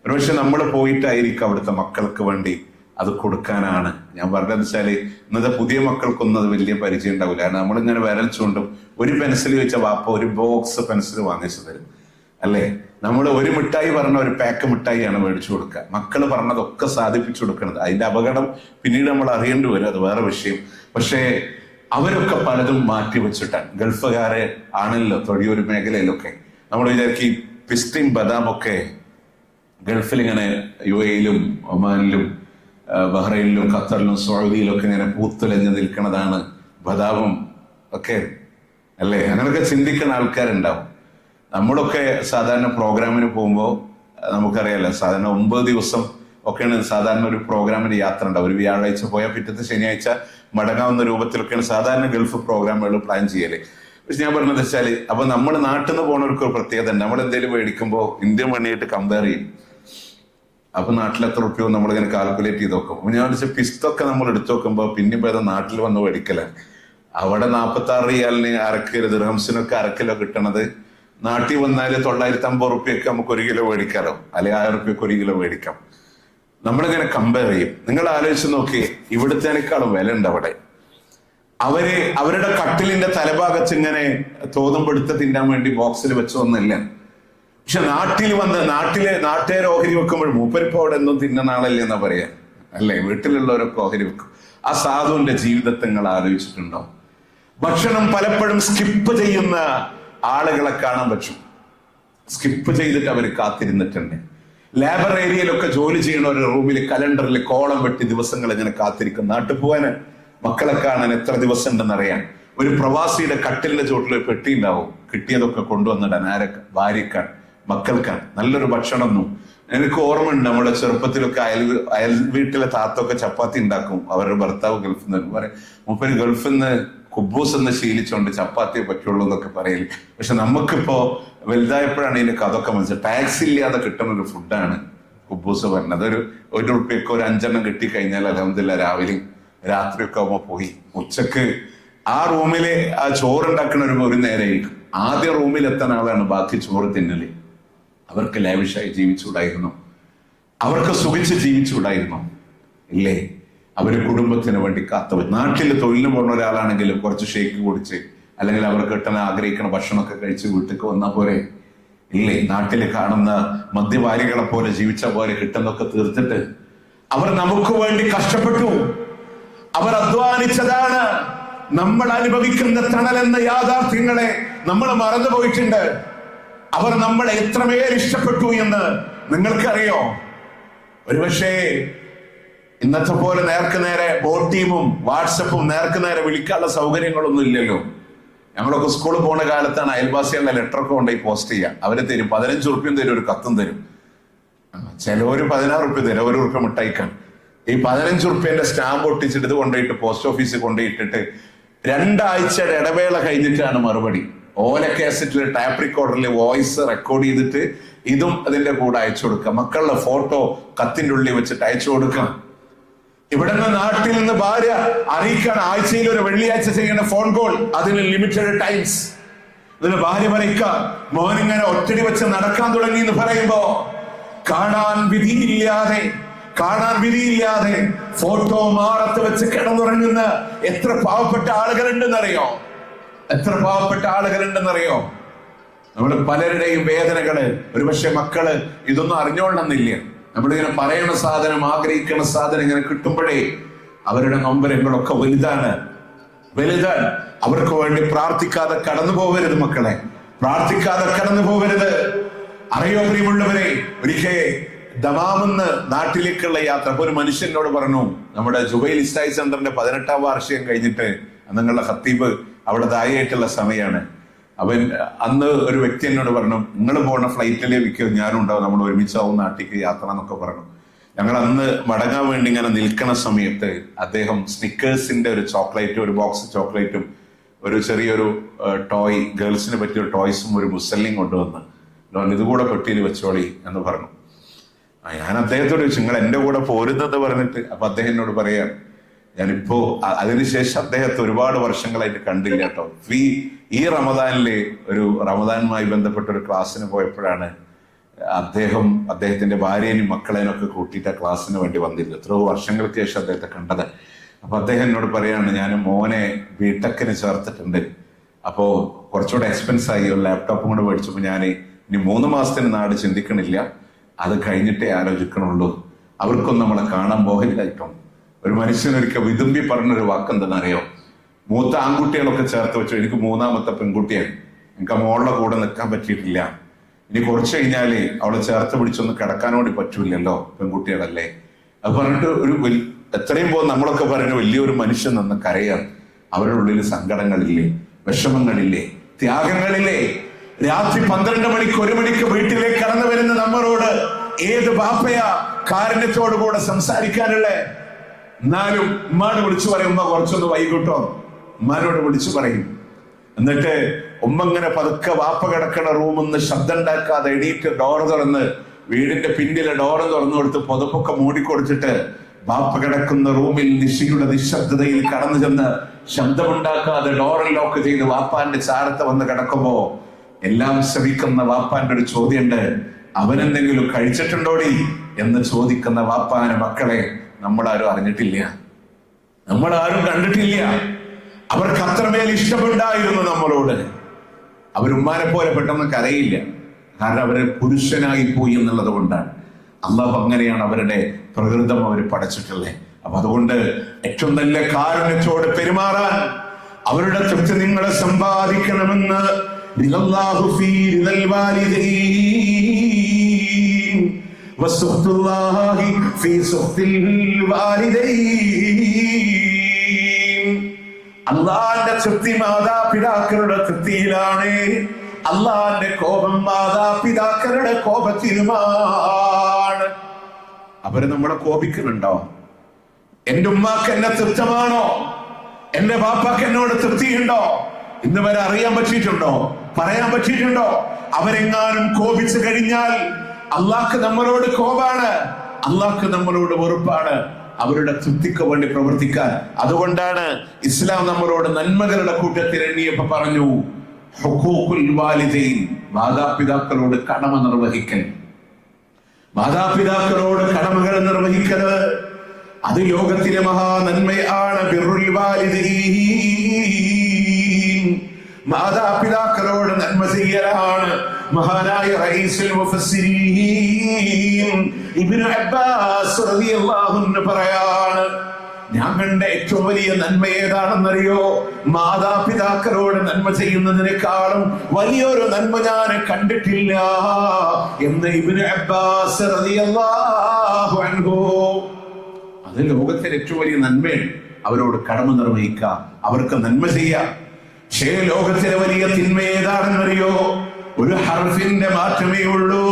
ഒരുപക്ഷെ നമ്മൾ പോയിട്ടായിരിക്കും അവിടുത്തെ മക്കൾക്ക് വേണ്ടി അത് കൊടുക്കാനാണ്. ഞാൻ പറഞ്ഞതെന്ന് വെച്ചാല് ഇന്നത്തെ പുതിയ മക്കൾക്കൊന്നും അത് വലിയ പരിചയം ഉണ്ടാവില്ല. കാരണം നമ്മളിങ്ങനെ വിരൽ ചൂണ്ടും. ഒരു പെൻസിൽ വെച്ച വാപ്പ ഒരു ബോക്സ് പെൻസിൽ വാങ്ങിച്ചു തരും അല്ലേ? നമ്മൾ ഒരു മിഠായി പറഞ്ഞ ഒരു പാക്ക് മിഠായിയാണ് മേടിച്ചു കൊടുക്കുക. മക്കള് പറഞ്ഞതൊക്കെ സാധിപ്പിച്ചു കൊടുക്കുന്നത്. അതിന്റെ അപകടം പിന്നീട് നമ്മൾ അറിയേണ്ടി വരും, അത് വേറെ വിഷയം. പക്ഷേ അവരൊക്കെ പലതും മാറ്റി വെച്ചിട്ടാണ്. ഗൾഫുകാരെ ആണല്ലോ തൊഴിയൊരു മേഖലയിലൊക്കെ. നമ്മൾ വിചാരിക്കും പിസ്തയും ബദാമൊക്കെ ഗൾഫിൽ ഇങ്ങനെ UAEയിലും ഒമാനിലും ബഹ്റൈനിലും ഖത്തറിലും സൗദിയിലും ഒക്കെ ഇങ്ങനെ പൂത്തുലഞ്ഞ് നിൽക്കുന്നതാണ് ബദാമും ഒക്കെ അല്ലേ? അങ്ങനെയൊക്കെ ചിന്തിക്കുന്ന ആൾക്കാരുണ്ടാവും. നമ്മളൊക്കെ സാധാരണ പ്രോഗ്രാമിന് പോകുമ്പോൾ നമുക്കറിയാലോ, സാധാരണ 9 ദിവസം ഒക്കെയാണ് സാധാരണ ഒരു പ്രോഗ്രാമിന് യാത്ര ഉണ്ടാവും. ഒരു വ്യാഴാഴ്ച പോയാൽ പിറ്റത്തെ ശനിയാഴ്ച മടങ്ങാവുന്ന രൂപത്തിലൊക്കെയാണ് സാധാരണ ഗൾഫ് പ്രോഗ്രാമുകൾ പ്ലാൻ ചെയ്യല്. പക്ഷെ ഞാൻ പറഞ്ഞത് വെച്ചാല്, അപ്പൊ നമ്മൾ നാട്ടിൽ നിന്ന് പോകുന്നവർക്ക് ഒരു പ്രത്യേകത ഉണ്ട്. നമ്മൾ എന്തെങ്കിലും മേടിക്കുമ്പോൾ ഇന്ത്യൻ മണിയായിട്ട് കമ്പയർ ചെയ്യും. അപ്പൊ നാട്ടിൽ എത്ര റുപ്യോ നമ്മളിങ്ങനെ കാൽക്കുലേറ്റ് ചെയ്ത് നോക്കും. ഞാൻ വെച്ചാൽ പിസ്തൊക്കെ നമ്മൾ എടുത്തു നോക്കുമ്പോൾ പിന്നെ ഏതാ നാട്ടിൽ വന്ന് മേടിക്കല. അവിടെ 46 റിയാലിന് അരക്കിലോ, ദിർഹംസിനൊക്കെ അരക്കിലോ കിട്ടണത് നാട്ടിൽ വന്നാൽ 950 റുപ്യക്ക് നമുക്ക് 1 കിലോ മേടിക്കാലോ, അല്ലെങ്കിൽ 1000 റുപ്യക്ക് 1 കിലോ മേടിക്കാം. നമ്മളിങ്ങനെ കമ്പയർ ചെയ്യും. നിങ്ങൾ ആലോചിച്ച് നോക്കി, ഇവിടുത്തേനേക്കാളും വില ഉണ്ട് അവിടെ. അവരുടെ കട്ടിലിന്റെ തലഭാഗത്ത് ഇങ്ങനെ തോന്നുമ്പെടുത്ത് തിന്നാൻ വേണ്ടി ബോക്സിൽ വെച്ചൊന്നുമില്ല. പക്ഷെ നാട്ടുകാർ ഓഹരി വെക്കുമ്പോൾ മൂപ്പരിപ്പോ അവിടെ എന്നും തിന്നുന്ന ആളല്ലേ എന്നാ പറയാ, അല്ലെ? വീട്ടിലുള്ളവരൊക്കെ ഓഹരി വെക്കും. ആ സാധുവിന്റെ ജീവിതത്തെ നിങ്ങൾ ആലോചിച്ചിട്ടുണ്ടോ? ഭക്ഷണം പലപ്പോഴും സ്കിപ്പ് ചെയ്യുന്ന ആളുകളെ കാണാൻ പറ്റും. സ്കിപ്പ് ചെയ്തിട്ട് അവർ കാത്തിരുന്നിട്ടുണ്ട്. ലേബർ ഏരിയയിലൊക്കെ ജോലി ചെയ്യണ ഒരു റൂമിൽ കലണ്ടറിൽ കോളം വെട്ടി ദിവസങ്ങൾ ഇങ്ങനെ കാത്തിരിക്കും. നാട്ടിൽ പോവാന് മക്കളെ കാണാൻ എത്ര ദിവസം ഉണ്ടെന്നറിയാൻ. ഒരു പ്രവാസിയുടെ കട്ടിലിന്റെ ചോട്ടിൽ ഒരു പെട്ടി ഉണ്ടാവും. കിട്ടിയതൊക്കെ കൊണ്ടുവന്നിടാൻ ഭാര്യക്കാൻ, മക്കൾക്കാൻ നല്ലൊരു ഭക്ഷണമൊന്നും. എനിക്ക് ഓർമ്മയുണ്ട്, നമ്മുടെ ചെറുപ്പത്തിലൊക്കെ അയൽ വീട്ടിലെ താത്തൊക്കെ ചപ്പാത്തി ഉണ്ടാക്കും. അവരുടെ ഭർത്താവ് ഗൾഫിൽ നിന്ന് പറയും, മൂപ്പര് ഗൾഫിൽ നിന്ന് കുബൂസ് എന്ന് ശീലിച്ചോണ്ട് ചപ്പാത്തിയെ പറ്റുള്ളൂ എന്നൊക്കെ പറയല്. പക്ഷെ നമുക്കിപ്പോ വലുതായപ്പോഴാണ് ഇതിനൊക്കെ അതൊക്കെ മനസ്സിലായി. ടാക്സ് ഇല്ലാതെ കിട്ടുന്ന ഒരു ഫുഡാണ് കുബൂസ് പറഞ്ഞത്. ഒരു റുപ്യക്ക് ഒരു 5 കിട്ടിക്കഴിഞ്ഞാൽ അൽഹംദുലില്ലാ രാവിലെയും രാത്രിയൊക്കെ ആവുമ്പോ പോയി. ഉച്ചക്ക് ആ റൂമില് ആ ചോറുണ്ടാക്കുന്ന ഒരു നേരമായിരിക്കും. ആദ്യ റൂമിൽ എത്തുന്ന ആളാണ് ബാക്കി ചോറ് തിന്നല്. അവർക്ക് ലാവിഷായി ജീവിച്ചുകൂടായിരുന്നു? അവർക്ക് സുഖിച്ച് ജീവിച്ചുകൂടായിരുന്നു? ഇല്ലേ? അവര് കുടുംബത്തിന് വേണ്ടി കാത്തവർ. നാട്ടിൽ തൊഴിലിന് പോകുന്ന ഒരാളാണെങ്കിലും കുറച്ച് ഷേക്ക് കുടിച്ച് അല്ലെങ്കിൽ അവർ കിട്ടാൻ ആഗ്രഹിക്കുന്ന ഭക്ഷണമൊക്കെ കഴിച്ച് വീട്ടിലേക്ക് വന്നാൽ പോരെ? ഇല്ലേ? നാട്ടിൽ കാണുന്ന മദ്യപാരികളെ പോലെ ജീവിച്ച പോലെ കിട്ടുന്നൊക്കെ തീർത്തിട്ട് അവർ നമുക്ക് വേണ്ടി കഷ്ടപ്പെട്ടു. അവർ അധ്വാനിച്ചതാണ്. നമ്മൾ അനുഭവിക്കുന്ന തണലെന്ന യാഥാർത്ഥ്യങ്ങളെ നമ്മൾ മറന്നുപോയിട്ടുണ്ട്. അവർ നമ്മളെ എത്രമേൽ ഇഷ്ടപ്പെട്ടു എന്ന് നിങ്ങൾക്കറിയോ? ഒരുപക്ഷേ ഇന്നത്തെ പോലെ നേർക്ക് നേരെ ബോട്ട് ടീമും വാട്സപ്പും നേർക്ക് നേരെ വിളിക്കാനുള്ള സൗകര്യങ്ങളൊന്നും ഇല്ലല്ലോ. ഞങ്ങളൊക്കെ സ്കൂളിൽ പോകുന്ന കാലത്താണ് അയൽവാസികളുടെ ലെറ്ററൊക്കെ കൊണ്ടുപോയി പോസ്റ്റ് ചെയ്യുക. അവര് തരും 15 റുപ്യം തരും, ഒരു കത്തും തരും. ചിലവര് 16 റുപ്യ തരും, 1 റുപ്യ മിഠായിക്കാൻ. ഈ 15 റുപ്യന്റെ സ്റ്റാമ്പ് ഒട്ടിച്ചിട്ട് ഇത് കൊണ്ടുപോയിട്ട് പോസ്റ്റ് ഓഫീസിൽ കൊണ്ടുപോയിട്ടിട്ട് 2 ആഴ്ചയുടെ ഇടവേള കഴിഞ്ഞിട്ടാണ് മറുപടി. ഓല കാസറ്റിൽ ടാപ്പ് റെക്കോർഡറിൽ വോയിസ് റെക്കോർഡ് ചെയ്തിട്ട് ഇതും അതിന്റെ കൂടെ അയച്ചു കൊടുക്കാം. മക്കളുടെ ഫോട്ടോ കത്തിന്റെ ഉള്ളിൽ വെച്ചിട്ട് അയച്ചു കൊടുക്കാം. ഇവിടെ നിന്ന് നാട്ടിൽ നിന്ന് ഭാര്യ അറിയിക്കാൻ ആഴ്ചയിൽ ഒരു വെള്ളിയാഴ്ച ചെയ്യുന്ന ഫോൺ കോൾ, അതിന് ലിമിറ്റഡ് ടൈംസ്. ഇതിന് ഭാര്യ പറയിക്ക, മോനിങ്ങനെ ഒറ്റടി വെച്ച് നടക്കാൻ തുടങ്ങി എന്ന് പറയുമ്പോ കാണാൻ വിധിയില്ലാതെ ഫോട്ടോ മാറത്ത് വെച്ച് കിടന്നുറങ്ങുന്ന എത്ര പാവപ്പെട്ട ആളുകളുണ്ടെന്നറിയോ? നമ്മുടെ പലരുടെയും വേദനകള് ഒരുപക്ഷെ മക്കള് ഇതൊന്നും അറിഞ്ഞോളണമെന്നില്ല. നമ്മളിങ്ങനെ പറയുന്ന സാധനം, ആഗ്രഹിക്കുന്ന സാധനം ഇങ്ങനെ കിട്ടുമ്പോഴേ അവരുടെ നൊമ്പരങ്ങളൊക്കെ വലുതാണ്. അവർക്ക് വേണ്ടി പ്രാർത്ഥിക്കാതെ കടന്നു പോകരുത് മക്കളെ, പ്രാർത്ഥിക്കാതെ കടന്നു പോകരുത്. അറിയോ പ്രിയമുള്ളവരെ, ഒരിക്കൽ ദമാമെന്ന് നാട്ടിലേക്കുള്ള യാത്ര ഒരു മനുഷ്യനോട് പറഞ്ഞു, നമ്മുടെ ജുബൈൽ ഇസ്ലാഹി സെന്ററിന്റെ 18ാം വാർഷികം കഴിഞ്ഞിട്ട് നിങ്ങളുടെ ഖത്തീബ് അവിടെ ദായിയായിട്ടുള്ള സമയമാണ്. അവൻ അന്ന് ഒരു വ്യക്തി എന്നോട് പറഞ്ഞു, നിങ്ങൾ പോകുന്ന ഫ്ലൈറ്റിലെ വിൽക്കും ഞാനും ഉണ്ടാവും, നമ്മൾ ഒരുമിച്ചാവും നാട്ടിലേക്ക് യാത്ര എന്നൊക്കെ പറഞ്ഞു. ഞങ്ങൾ അന്ന് മടങ്ങാൻ വേണ്ടി ഇങ്ങനെ നിൽക്കുന്ന സമയത്ത് അദ്ദേഹം സ്നിക്കേഴ്സിന്റെ ഒരു ചോക്ലേറ്റും, ഒരു ബോക്സ് ചോക്ലേറ്റും, ഒരു ചെറിയൊരു ടോയ്, ഗേൾസിന് പറ്റിയ ടോയ്സും ഒരു മുസല്ലിയും കൊണ്ടുവന്ന് ഇതുകൂടെ പെട്ടിയിൽ വെച്ചോളി എന്ന് പറഞ്ഞു. ഞാൻ അദ്ദേഹത്തോട് ചോദിച്ചു, നിങ്ങൾ എന്റെ കൂടെ പോരുന്നെന്ന് പറഞ്ഞിട്ട്. അപ്പൊ അദ്ദേഹം എന്നോട് പറയാൻ, ഞാനിപ്പോ അതിനുശേഷം അദ്ദേഹത്തെ ഒരുപാട് വർഷങ്ങളായിട്ട് കണ്ടില്ല കേട്ടോ. ഈ റമദാനില് ഒരു റമദാനുമായി ബന്ധപ്പെട്ട ഒരു ക്ലാസ്സിന് പോയപ്പോഴാണ് അദ്ദേഹത്തിന്റെ ഭാര്യനെയും മക്കളേനും ഒക്കെ കൂട്ടിയിട്ട് ആ ക്ലാസ്സിന് വേണ്ടി വന്നിരുന്നു. എത്രയോ വർഷങ്ങൾക്ക് ശേഷം അദ്ദേഹത്തെ കണ്ടത്. അപ്പൊ അദ്ദേഹം എന്നോട് പറയാണ്, ഞാൻ മോനെ ബിടെക്കിന് ചേർത്തിട്ടുണ്ട്, അപ്പോ കുറച്ചുകൂടെ എക്സ്പെൻസ് ആയി, ഒരു ലാപ്ടോപ്പും കൂടെ മേടിച്ചപ്പോ ഞാൻ ഇനി 3 മാസത്തിന് നാട് ചിന്തിക്കണില്ല, അത് കഴിഞ്ഞിട്ടേ ആലോചിക്കണുള്ളൂ. അവർക്കൊന്നും നമ്മളെ കാണാൻ പോകില്ലായിട്ടും. ഒരു മനുഷ്യനൊരിക്കൽ വിതുമ്പി പറഞ്ഞൊരു വാക്കെന്തെന്നറിയോ? മൂത്ത ആൺകുട്ടികളൊക്കെ ചേർത്ത് വെച്ചു, എനിക്ക് 3ാമത്തെ പെൺകുട്ടിയാണ്, എനിക്ക് ആ മോളുടെ കൂടെ നിൽക്കാൻ പറ്റിയിട്ടില്ല, ഇനി കുറച്ച് കഴിഞ്ഞാല് അവളെ ചേർത്ത് പിടിച്ചൊന്ന് കിടക്കാൻ വേണ്ടി പറ്റൂലല്ലോ, പെൺകുട്ടികളല്ലേ. അത് പറഞ്ഞിട്ട് എത്രയും പോകും നമ്മളൊക്കെ പറഞ്ഞ വലിയൊരു മനുഷ്യൻ നിന്ന് കരയാൻ. അവരുടെ ഉള്ളിൽ സങ്കടങ്ങളില്ലേ, വിഷമങ്ങളില്ലേ, ത്യാഗങ്ങളില്ലേ? രാത്രി 12 മണിക്ക് 1 മണിക്ക് വീട്ടിലേക്ക് കടന്നു വരുന്ന നമ്മളോട് ഏത് ബാപ്പയാ കാരുണ്യത്തോടുകൂടെ സംസാരിക്കാനുള്ളേ? എന്നാലും ഉമ്മാനോട് വിളിച്ചു പറയും, ഉമ്മ കുറച്ചൊന്ന് വൈകിട്ടോ, ഉമ്മാനോട് വിളിച്ചു പറയും. എന്നിട്ട് ഉമ്മ ഇങ്ങനെ പതുക്കെ വാപ്പ കിടക്കണ റൂമിന്ന് ശബ്ദം ഉണ്ടാക്കാതെ എണീറ്റ് ഡോറ് തുറന്ന് വീടിന്റെ പിന്നിലെ ഡോറ് തുറന്നു കൊടുത്ത് പുതപ്പൊക്കെ മൂടിക്കൊടുത്തിട്ട് വാപ്പ കിടക്കുന്ന റൂമിൽ നിശിയുടെ നിശബ്ദതയിൽ കടന്നു ചെന്ന് ശബ്ദമുണ്ടാക്കാതെ ഡോറ് ലോക്ക് ചെയ്ത് വാപ്പാന്റെ ചാരത്ത് വന്ന് കിടക്കുമ്പോ എല്ലാം ശ്രമിക്കുന്ന വാപ്പാന്റെ ഒരു ചോദ്യമുണ്ട്, അവനെന്തെങ്കിലും കഴിച്ചിട്ടുണ്ടോടി എന്ന് ചോദിക്കുന്ന വാപ്പാന്റെ മക്കളെ നമ്മളാരും അറിഞ്ഞിട്ടില്ല, നമ്മളാരും കണ്ടിട്ടില്ല. അവർക്ക് അത്രമേൽ ഇഷ്ടമുണ്ടായിരുന്നു നമ്മളോട്. അവരുമ്മാനെ പോലെ പെട്ടെന്ന് കരയില്ല, കാരണം അവര് പുരുഷനായി പോയി എന്നുള്ളത് കൊണ്ടാണ്. അള്ളാഹു അങ്ങനെയാണ് അവരുടെ പ്രകൃതം അവർ പടച്ചിട്ടുള്ളത്. അപ്പൊ അതുകൊണ്ട് ഏറ്റവും നല്ല കാരുണ്യത്തോടെ പെരുമാറാൻ, അവരുടെ തൃപ്തി നിങ്ങളെ സമ്പാദിക്കണമെന്ന് അള്ളാന്റെ തൃപ്തി മാതാപിതാക്കളുടെ തൃപ്തിയിലാണ്. അള്ളാന്റെ കോപം മാതാപിതാക്കളുടെ കോപത്തിലുമാണ്. അവര് നമ്മളെ കോപിക്കുന്നുണ്ടോ? എന്റെ ഉമ്മാക്ക് എന്നെ തൃപ്തമാണോ? എന്റെ ബാപ്പാക്ക് എന്നോട് തൃപ്തിയുണ്ടോ? ഇന്ന് വരെ അറിയാൻ പറ്റിയിട്ടുണ്ടോ? പറയാൻ പറ്റിയിട്ടുണ്ടോ? അവരെങ്ങാനും കോപിച്ചു കഴിഞ്ഞാൽ അള്ളാഹ്ക്ക് നമ്മളോട് കോപാണ്, അള്ളാഹ്ക്ക് നമ്മളോട് വെറുപ്പാണ്. അവരുടെ തൃപ്തിക്ക് വേണ്ടി പ്രവർത്തിക്കാൻ. അതുകൊണ്ടാണ് ഇസ്ലാം നമ്മളോട് നന്മകളുടെ കൂട്ടത്തിൽ എണ്ണിയപ്പോ പറഞ്ഞു, ഹുഖൂഖുൽ വാലിദൈൻ, മാതാപിതാക്കളോട് കടമ നിർവഹിക്കൽ. മാതാപിതാക്കളോട് കടമകൾ നിർവഹിക്കല് അത് ലോകത്തിലെ മഹാനന്മയാണ്. ബിർറുൽ വാലിദൈൻ, മാതാപിതാക്കളോട് നന്മ ചെയ്യലാണ്. മഹാനായ റഈസുൽ മുഫസ്സിരീൻ ഇബ്നു അബ്ബാസ് റളിയല്ലാഹു അൻഹു പറയാണ്, ഞാൻ കണ്ട ഏറ്റവും വലിയ നന്മ ഏതാണെന്നറിയോ? മാതാപിതാക്കളോട് നന്മ ചെയ്യുന്നതിനേക്കാളും വലിയൊരു നന്മ ഞാൻ കണ്ടിട്ടില്ല എന്ന് ഇബ്നു അബ്ബാസ് റളിയല്ലാഹു അൻഹു. അത് ലോകത്തിലെ ഏറ്റവും വലിയ നന്മയാണ്. അവരോട് കടമ നിർവഹിക്കുക, അവർക്ക് നന്മ ചെയ്യാം. പക്ഷേ ലോകത്തിലെ വലിയ തിന്മ ഏതാണെന്നറിയോ? ഒരു ഹർഫിന്റെ മാറ്റമേ ഉള്ളൂ.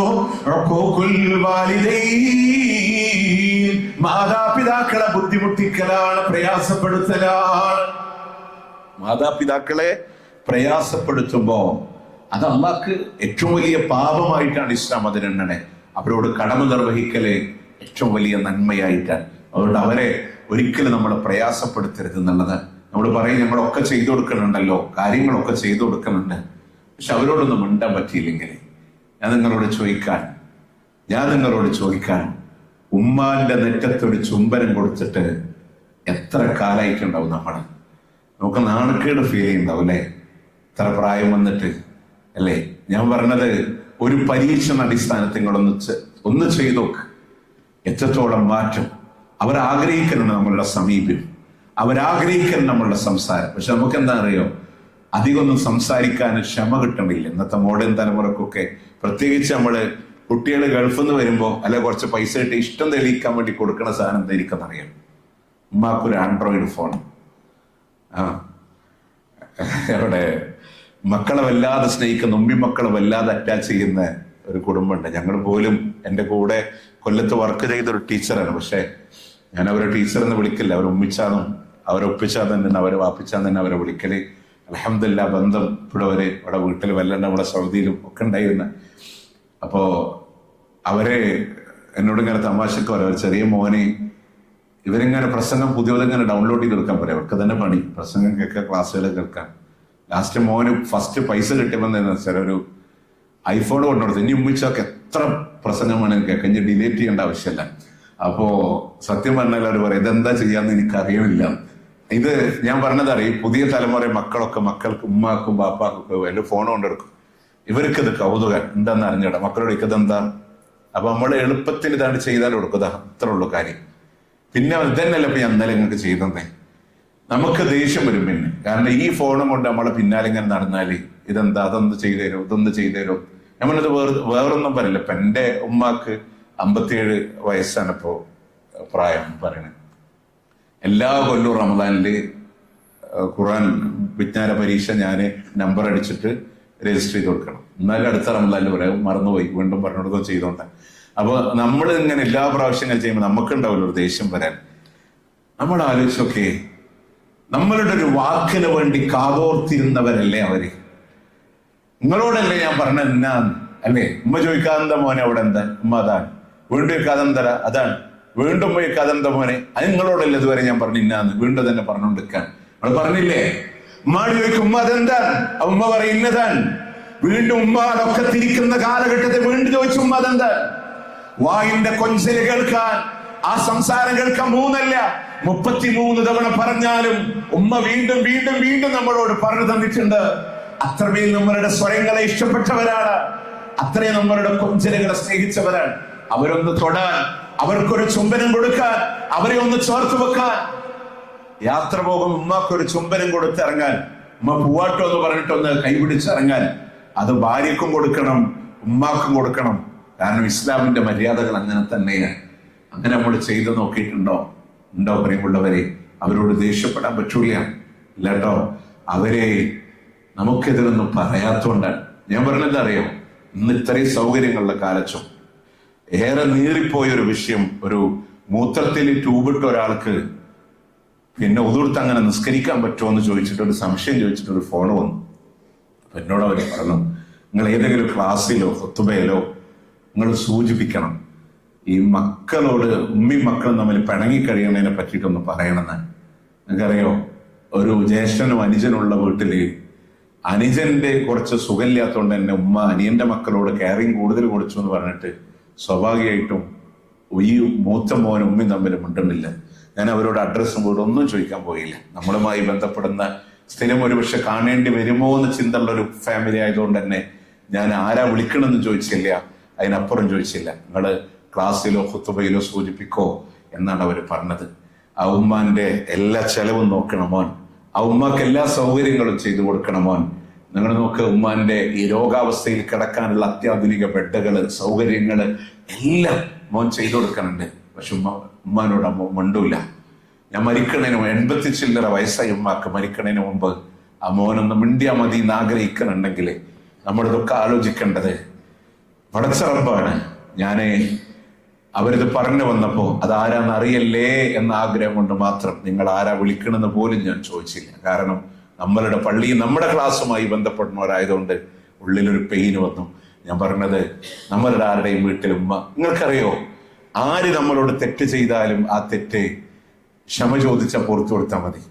മാതാപിതാക്കളെ ബുദ്ധിമുട്ടിക്കലാണ്, പ്രയാസപ്പെടുത്തലാണ്. മാതാപിതാക്കളെ പ്രയാസപ്പെടുത്തുമ്പോ അത് അള്ളാഹ്ക്ക് ഏറ്റവും വലിയ പാപമായിട്ടാണ് ഇസ്ലാം അതിനെണ്ണനെ. അവരോട് കടമ നിർവഹിക്കല് ഏറ്റവും വലിയ നന്മയായിട്ടാണ്. അതുകൊണ്ട് അവരെ ഒരിക്കലും നമ്മൾ പ്രയാസപ്പെടുത്തരുത് എന്നുള്ളത് നമ്മൾ പറയും. നമ്മളൊക്കെ ചെയ്തു കൊടുക്കുന്നുണ്ടല്ലോ, കാര്യങ്ങളൊക്കെ ചെയ്തു കൊടുക്കുന്നുണ്ട്, പക്ഷെ അവരോടൊന്നും മിണ്ടാൻ പറ്റിയില്ലെങ്കിൽ ഞാൻ നിങ്ങളോട് ചോദിക്കാൻ ഉമ്മാന്റെ നെറ്റത്തൊരു ചുംബനം കൊടുത്തിട്ട് എത്ര കാലായിട്ടുണ്ടാവും? നമുക്ക് നാണക്കേട് ഫീൽ ചെയ്യുന്നുണ്ടാവും അല്ലെ? ഇത്ര പ്രായം വന്നിട്ട് അല്ലേ? ഞാൻ പറഞ്ഞത് ഒരു പരീക്ഷണ അടിസ്ഥാനത്തിൽ ഒന്ന് ചെയ്തു നോക്ക്, എത്രത്തോളം മാറ്റം. അവരാഗ്രഹിക്കുന്നുണ്ട് നമ്മളുടെ സമീപം, അവരാഗ്രഹിക്കണം നമ്മളുടെ സംസാരം. പക്ഷെ നമുക്ക് എന്താ അറിയോ, അധികമൊന്നും സംസാരിക്കാൻ ക്ഷമ കിട്ടണില്ല ഇന്നത്തെ മോഡേൺ തലമുറക്കൊക്കെ. പ്രത്യേകിച്ച് നമ്മള് കുട്ടികൾ ഗൾഫിൽ നിന്ന് വരുമ്പോ അല്ലെ കുറച്ച് പൈസ കിട്ടി ഇഷ്ടം തെളിയിക്കാൻ വേണ്ടി കൊടുക്കുന്ന സാധനം എന്തായിരിക്കും അറിയാം? ഉമ്മാക്കൊരു ആൻഡ്രോയിഡ് ഫോൺ. അവിടെ മക്കളെ വല്ലാതെ സ്നേഹിക്കുന്ന, മക്കളെ വല്ലാതെ അറ്റാച്ച് ചെയ്യുന്ന ഒരു കുടുംബമുണ്ട്. ഞങ്ങൾ പോലും എൻ്റെ കൂടെ കൊല്ലത്ത് വർക്ക് ചെയ്തൊരു ടീച്ചറാണ്. പക്ഷെ ഞാൻ അവരെ ടീച്ചർ എന്ന് വിളിക്കില്ല, അവർ ഉമ്മിച്ചാന്നും അവരെ ഒപ്പിച്ചാൽ തന്നെ അവരെ വാപ്പിച്ചാൽ തന്നെ അവരെ വിളിക്കല്. അൽഹംദുലില്ലാ ബന്ധം ഇവിടെ വരെ ഇവിടെ വീട്ടിൽ വല്ലണ്ട്, നമ്മുടെ സൗദിയിലും ഒക്കെ ഉണ്ടായിരുന്ന. അപ്പോ അവരെ എന്നോട് ഇങ്ങനെ തമാശക്ക് പറയാം, ഒരു ചെറിയ മോനെ ഇവരിങ്ങനെ പ്രസംഗം പുതിയതിങ്ങനെ ഡൗൺലോഡ് ചെയ്ത് കൊടുക്കാൻ പറയാം. അവർക്ക് തന്നെ പണി പ്രസംഗം കേൾക്കുക, ക്ലാസ്സുകൾ കേൾക്കാൻ. ലാസ്റ്റ് മോന് ഫസ്റ്റ് പൈസ കിട്ടിയപ്പോൾ എന്താ വെച്ചാൽ ഒരു ഐഫോൺ കൊണ്ടുകൊടുത്തു. ഇനി ഉമ്മിച്ചൊക്കെ എത്ര പ്രസംഗം വേണമെങ്കിൽ കേൾക്കാം, ഇനി ഡിലീറ്റ് ചെയ്യേണ്ട ആവശ്യമില്ല. അപ്പോ സത്യം പറഞ്ഞാൽ അവർ പറയും ഇതെന്താ ചെയ്യാന്ന് എനിക്കറിയണില്ല. ഇത് ഞാൻ പറഞ്ഞതറിയും, പുതിയ തലമുറ മക്കൾക്ക് ഉമ്മാക്കും ബാപ്പാക്കും വല്ല ഫോൺ കൊണ്ടെടുക്കും. ഇവർക്കിത് കൗതുകം എന്താന്ന് അറിഞ്ഞൂടാ. മക്കളോട് ഇതെന്താ? അപ്പൊ നമ്മൾ എളുപ്പത്തിൽ ഇതാണ്ട് ചെയ്താൽ കൊടുക്കുക, അത്ര ഉള്ളു കാര്യം. പിന്നെ ഇതന്നെയല്ല ഇപ്പൊ ഞാൻ ഇന്നലെ നിങ്ങൾക്ക് ചെയ്തേ. നമുക്ക് ദേഷ്യം വരും പിന്നെ, കാരണം ഈ ഫോണും കൊണ്ട് നമ്മളെ പിന്നാലെ ഇങ്ങനെ നടന്നാല് ഇതെന്താ, അതൊന്ന് ചെയ്തേരോ, ഇതൊന്ന് ചെയ്തേരോ. നമ്മളത് വേറൊന്നും പറയില്ല. ഇപ്പൊ എന്റെ ഉമ്മാക്ക് 57 വയസ്സാണ് ഇപ്പോ പ്രായം പറയണത്. എല്ലാ കൊല്ലവും റമദാനില് ഖുർആൻ വിജ്ഞാന പരീക്ഷ ഞാൻ നമ്പർ അടിച്ചിട്ട് രജിസ്റ്റർ ചെയ്ത് കൊടുക്കണം. എന്നാലും അടുത്ത റമദാനിൽ പറയാം മറന്നുപോയി, വീണ്ടും പറഞ്ഞെടുത്തോ ചെയ്തോണ്ട. അപ്പൊ നമ്മൾ ഇങ്ങനെ എല്ലാ പ്രാവശ്യങ്ങൾ ചെയ്യുമ്പോൾ നമുക്കുണ്ടാവില്ല ഒരു ദേഷ്യം വരാൻ. നമ്മൾ ആലോചിച്ചൊക്കെ, നമ്മളുടെ ഒരു വാക്കിന് വേണ്ടി കാതോർത്തിരുന്നവരല്ലേ അവര്? നിങ്ങളോടല്ലേ ഞാൻ പറഞ്ഞ എന്നാ അല്ലേ? ഉമ്മ ചോദിക്കാതെന്താ മോനെ അവിടെ എന്താ? ഉമ്മ അതാണ്. വീണ്ടും ചോദിക്കാതെന്തരാ അതാണ്. വീണ്ടും പോയി കഥന്ത മോനെ, അത് നിങ്ങളോടല്ലേ ഇതുവരെ ഞാൻ പറഞ്ഞു ഇന്നാന്ന്. വീണ്ടും തന്നെ പറഞ്ഞുകൊണ്ടിരിക്കാൻ നമ്മൾ പറഞ്ഞില്ലേ? ഉമ്മാട് ചോദിക്കും ഉമ്മ അതെന്താണ്? ഉമ്മ പറയും ഇന്നതാണ്. വീണ്ടും ഉമ്മാടൊക്കെ തിരിക്കുന്ന കാലഘട്ടത്തെ വീണ്ടും ചോദിച്ചു ഉമ്മ അതെന്താണ്? വായിന്റെ കൊഞ്ചല് കേൾക്കാൻ, ആ സംസാരം കേൾക്കാൻ 3 അല്ല 33 തവണ പറഞ്ഞാലും ഉമ്മ വീണ്ടും വീണ്ടും വീണ്ടും നമ്മളോട് പറഞ്ഞു തന്നിട്ടുണ്ട്. അത്രമേൽ നമ്മളുടെ സ്വരങ്ങളെ ഇഷ്ടപ്പെട്ടവരാണ്, അത്രയും നമ്മളുടെ കൊഞ്ചലുകളെ സ്നേഹിച്ചവരാണ്. അവരൊന്ന് തൊടാൻ, അവർക്കൊരു ചുംബനം കൊടുക്കാൻ, അവരെ ഒന്ന് ചേർത്ത് വെക്കാൻ, യാത്ര പോകും ഉമ്മക്കൊരു ചുംബനം കൊടുത്തിറങ്ങാൻ, ഉമ്മ പൂവാട്ടോ എന്ന് പറഞ്ഞിട്ടൊന്ന് കൈപിടിച്ചിറങ്ങാൻ, അത് ഭാര്യക്കും കൊടുക്കണം, ഉമ്മാക്കും കൊടുക്കണം. കാരണം ഇസ്ലാമിന്റെ മര്യാദകൾ അങ്ങനെ തന്നെയാണ്. അങ്ങനെ നമ്മൾ ചെയ്ത് നോക്കിയിട്ടുണ്ടോ? ഉണ്ടോ പ്രിയമുള്ളവരെ? അവരോട് ദേഷ്യപ്പെടാൻ പറ്റൂല, ഇല്ലാട്ടോ. അവരെ നമുക്കെതിരൊന്നും പറയാത്തോണ്ടാണ്. ഞാൻ പറഞ്ഞത് അറിയോ, ഇന്ന് ഇത്രയും സൗകര്യങ്ങളുടെ കാലത്തും ഏറെ നീറിപ്പോയ ഒരു വിഷയം, ഒരു മൂത്രത്തിൽ ട്യൂബിട്ട ഒരാൾക്ക് പിന്നെ ഉതിർത്ത് അങ്ങനെ നിസ്കരിക്കാൻ പറ്റുമോ എന്ന് ചോദിച്ചിട്ട്, ഒരു സംശയം ചോദിച്ചിട്ട് ഒരു ഫോൺ വന്നു. അപ്പൊ എന്നോട് അവർ പറഞ്ഞു, നിങ്ങൾ ഏതെങ്കിലും ക്ലാസ്സിലോ ഖുതുബയിലോ നിങ്ങൾ സൂചിപ്പിക്കണം, ഈ മക്കളോട്, ഉമ്മയും മക്കളും തമ്മിൽ പിണങ്ങിക്കഴിയുന്നതിനെ പറ്റിയിട്ടൊന്ന് പറയണമെന്ന്. നിങ്ങൾക്കറിയോ, ഒരു ജ്യേഷ്ഠനും അനുജനുള്ള വീട്ടില് അനുജന്റെ കുറച്ച് സുഖമില്ലാത്തതുകൊണ്ട് തന്നെ ഉമ്മ അനിയന്റെ മക്കളോട് കെയറിങ് കൂടുതൽ കൊടുത്തു എന്ന് പറഞ്ഞിട്ട് സ്വാഭാവികമായിട്ടും ഈ മൂത്ത മോനും ഉമ്മയും തമ്മിൽ മിണ്ടുന്നില്ല. ഞാൻ അവരോട് അഡ്രസ്സും വീടും ഒന്നും ചോദിക്കാൻ പോയില്ല. നമ്മളുമായി ബന്ധപ്പെടുന്ന സ്ഥിരം ഒരുപക്ഷെ കാണേണ്ടി വരുമോ എന്ന് ചിന്തയുള്ള ഒരു ഫാമിലി ആയതുകൊണ്ട് തന്നെ ഞാൻ ആരാ വിളിക്കണമെന്ന് ചോദിച്ചില്ല, അതിനപ്പുറം ചോദിച്ചില്ല. നിങ്ങള് ക്ലാസ്സിലോ ഖുതുബയിലോ സൂചിപ്പിക്കോ എന്നാണ് അവർ പറഞ്ഞത്. ആ ഉമ്മാന്റെ എല്ലാ ചെലവും നോക്കണം മോൻ, ആ ഉമ്മാക്ക് എല്ലാ സൗകര്യങ്ങളും ചെയ്തു കൊടുക്കണം മോൻ. നിങ്ങൾ നോക്ക്, ഉമ്മാന്റെ ഈ രോഗാവസ്ഥയിൽ കിടക്കാനുള്ള അത്യാധുനിക ബെഡുകള്, സൗകര്യങ്ങള് എല്ലാം മോൻ ചെയ്തു കൊടുക്കണുണ്ട്. പക്ഷെ ഉമ്മാനോട് അമ്മ മണ്ടൂല. ഞാൻ മരിക്കണേന് 80 ചില്ലറ വയസ്സായി ഉമ്മാക്ക്. മരിക്കണേന് മുമ്പ് ആ മോനൊന്ന് മിണ്ടിയാ മതി എന്ന് ആഗ്രഹിക്കുന്നുണ്ടെങ്കിൽ നമ്മളിതൊക്കെ ആലോചിക്കേണ്ടത് പടച്ച റബ്ബാണ്. ഞാനേ അവരിത് പറഞ്ഞു വന്നപ്പോ അതാരാന്ന് അറിയല്ലേ എന്ന ആഗ്രഹം കൊണ്ട് മാത്രം നിങ്ങൾ ആരാ വിളിക്കണമെന്ന് പോലും ഞാൻ ചോദിച്ചില്ല. കാരണം നമ്മളുടെ പള്ളി നമ്മുടെ ക്ലാസ്സുമായി ബന്ധപ്പെടുന്നവരായതുകൊണ്ട് ഉള്ളിലൊരു പെയിൻ വന്നു. ഞാൻ പറഞ്ഞത്, നമ്മളുടെ ആരുടെയും വീട്ടിൽ ഉമ്മ, നിങ്ങൾക്കറിയോ, ആര് നമ്മളോട് തെറ്റ് ചെയ്താലും ആ തെറ്റ് ക്ഷമ ചോദിച്ചാൽ പുറത്തു കൊടുത്താൽ മതി.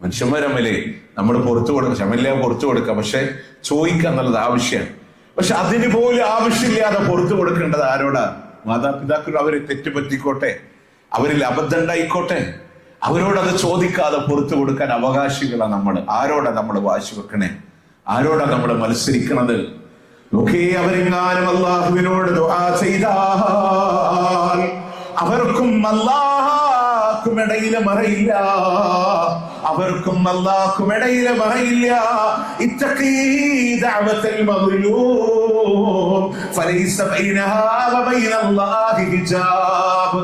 മനുഷ്യന്മാരമ്മലേ നമ്മൾ പുറത്തു കൊടുക്കാം, ക്ഷമയില്ല പുറത്തു കൊടുക്കാം, പക്ഷെ ചോദിക്കുക എന്നുള്ളത് ആവശ്യമാണ്. പക്ഷെ അതിന് പോലും ആവശ്യമില്ലാതെ പുറത്തു കൊടുക്കേണ്ടത് ആരോടാ? മാതാപിതാക്കൾ. അവര് തെറ്റുപറ്റിക്കോട്ടെ, അവരിൽ അബദ്ധം ഉണ്ടായിക്കോട്ടെ, അവരോടത് ചോദിക്കാതെ പുറത്തു കൊടുക്കാൻ അവകാശികളാണ് നമ്മൾ. ആരോടാ നമ്മൾ വാശി വെക്കണേ? ആരോടാ നമ്മൾ മത്സരിക്കണത്? നോക്കേ, അവരെങ്ങാനും അള്ളാഹുവിനോട് ദുആ ചെയ്താൽ അവർക്കും അല്ലാഹുക്കും ഇടയിലെ മറയില്ല, അവർക്കും അല്ലാഹുക്കും ഇടയിലെ മറയില്ല. ഇത്തഖീ ദഅവത്തൽ മദ്ലൂം ഫലൈസ ബൈനഹാ വബൈന അല്ലാഹി ഹിജാബ്.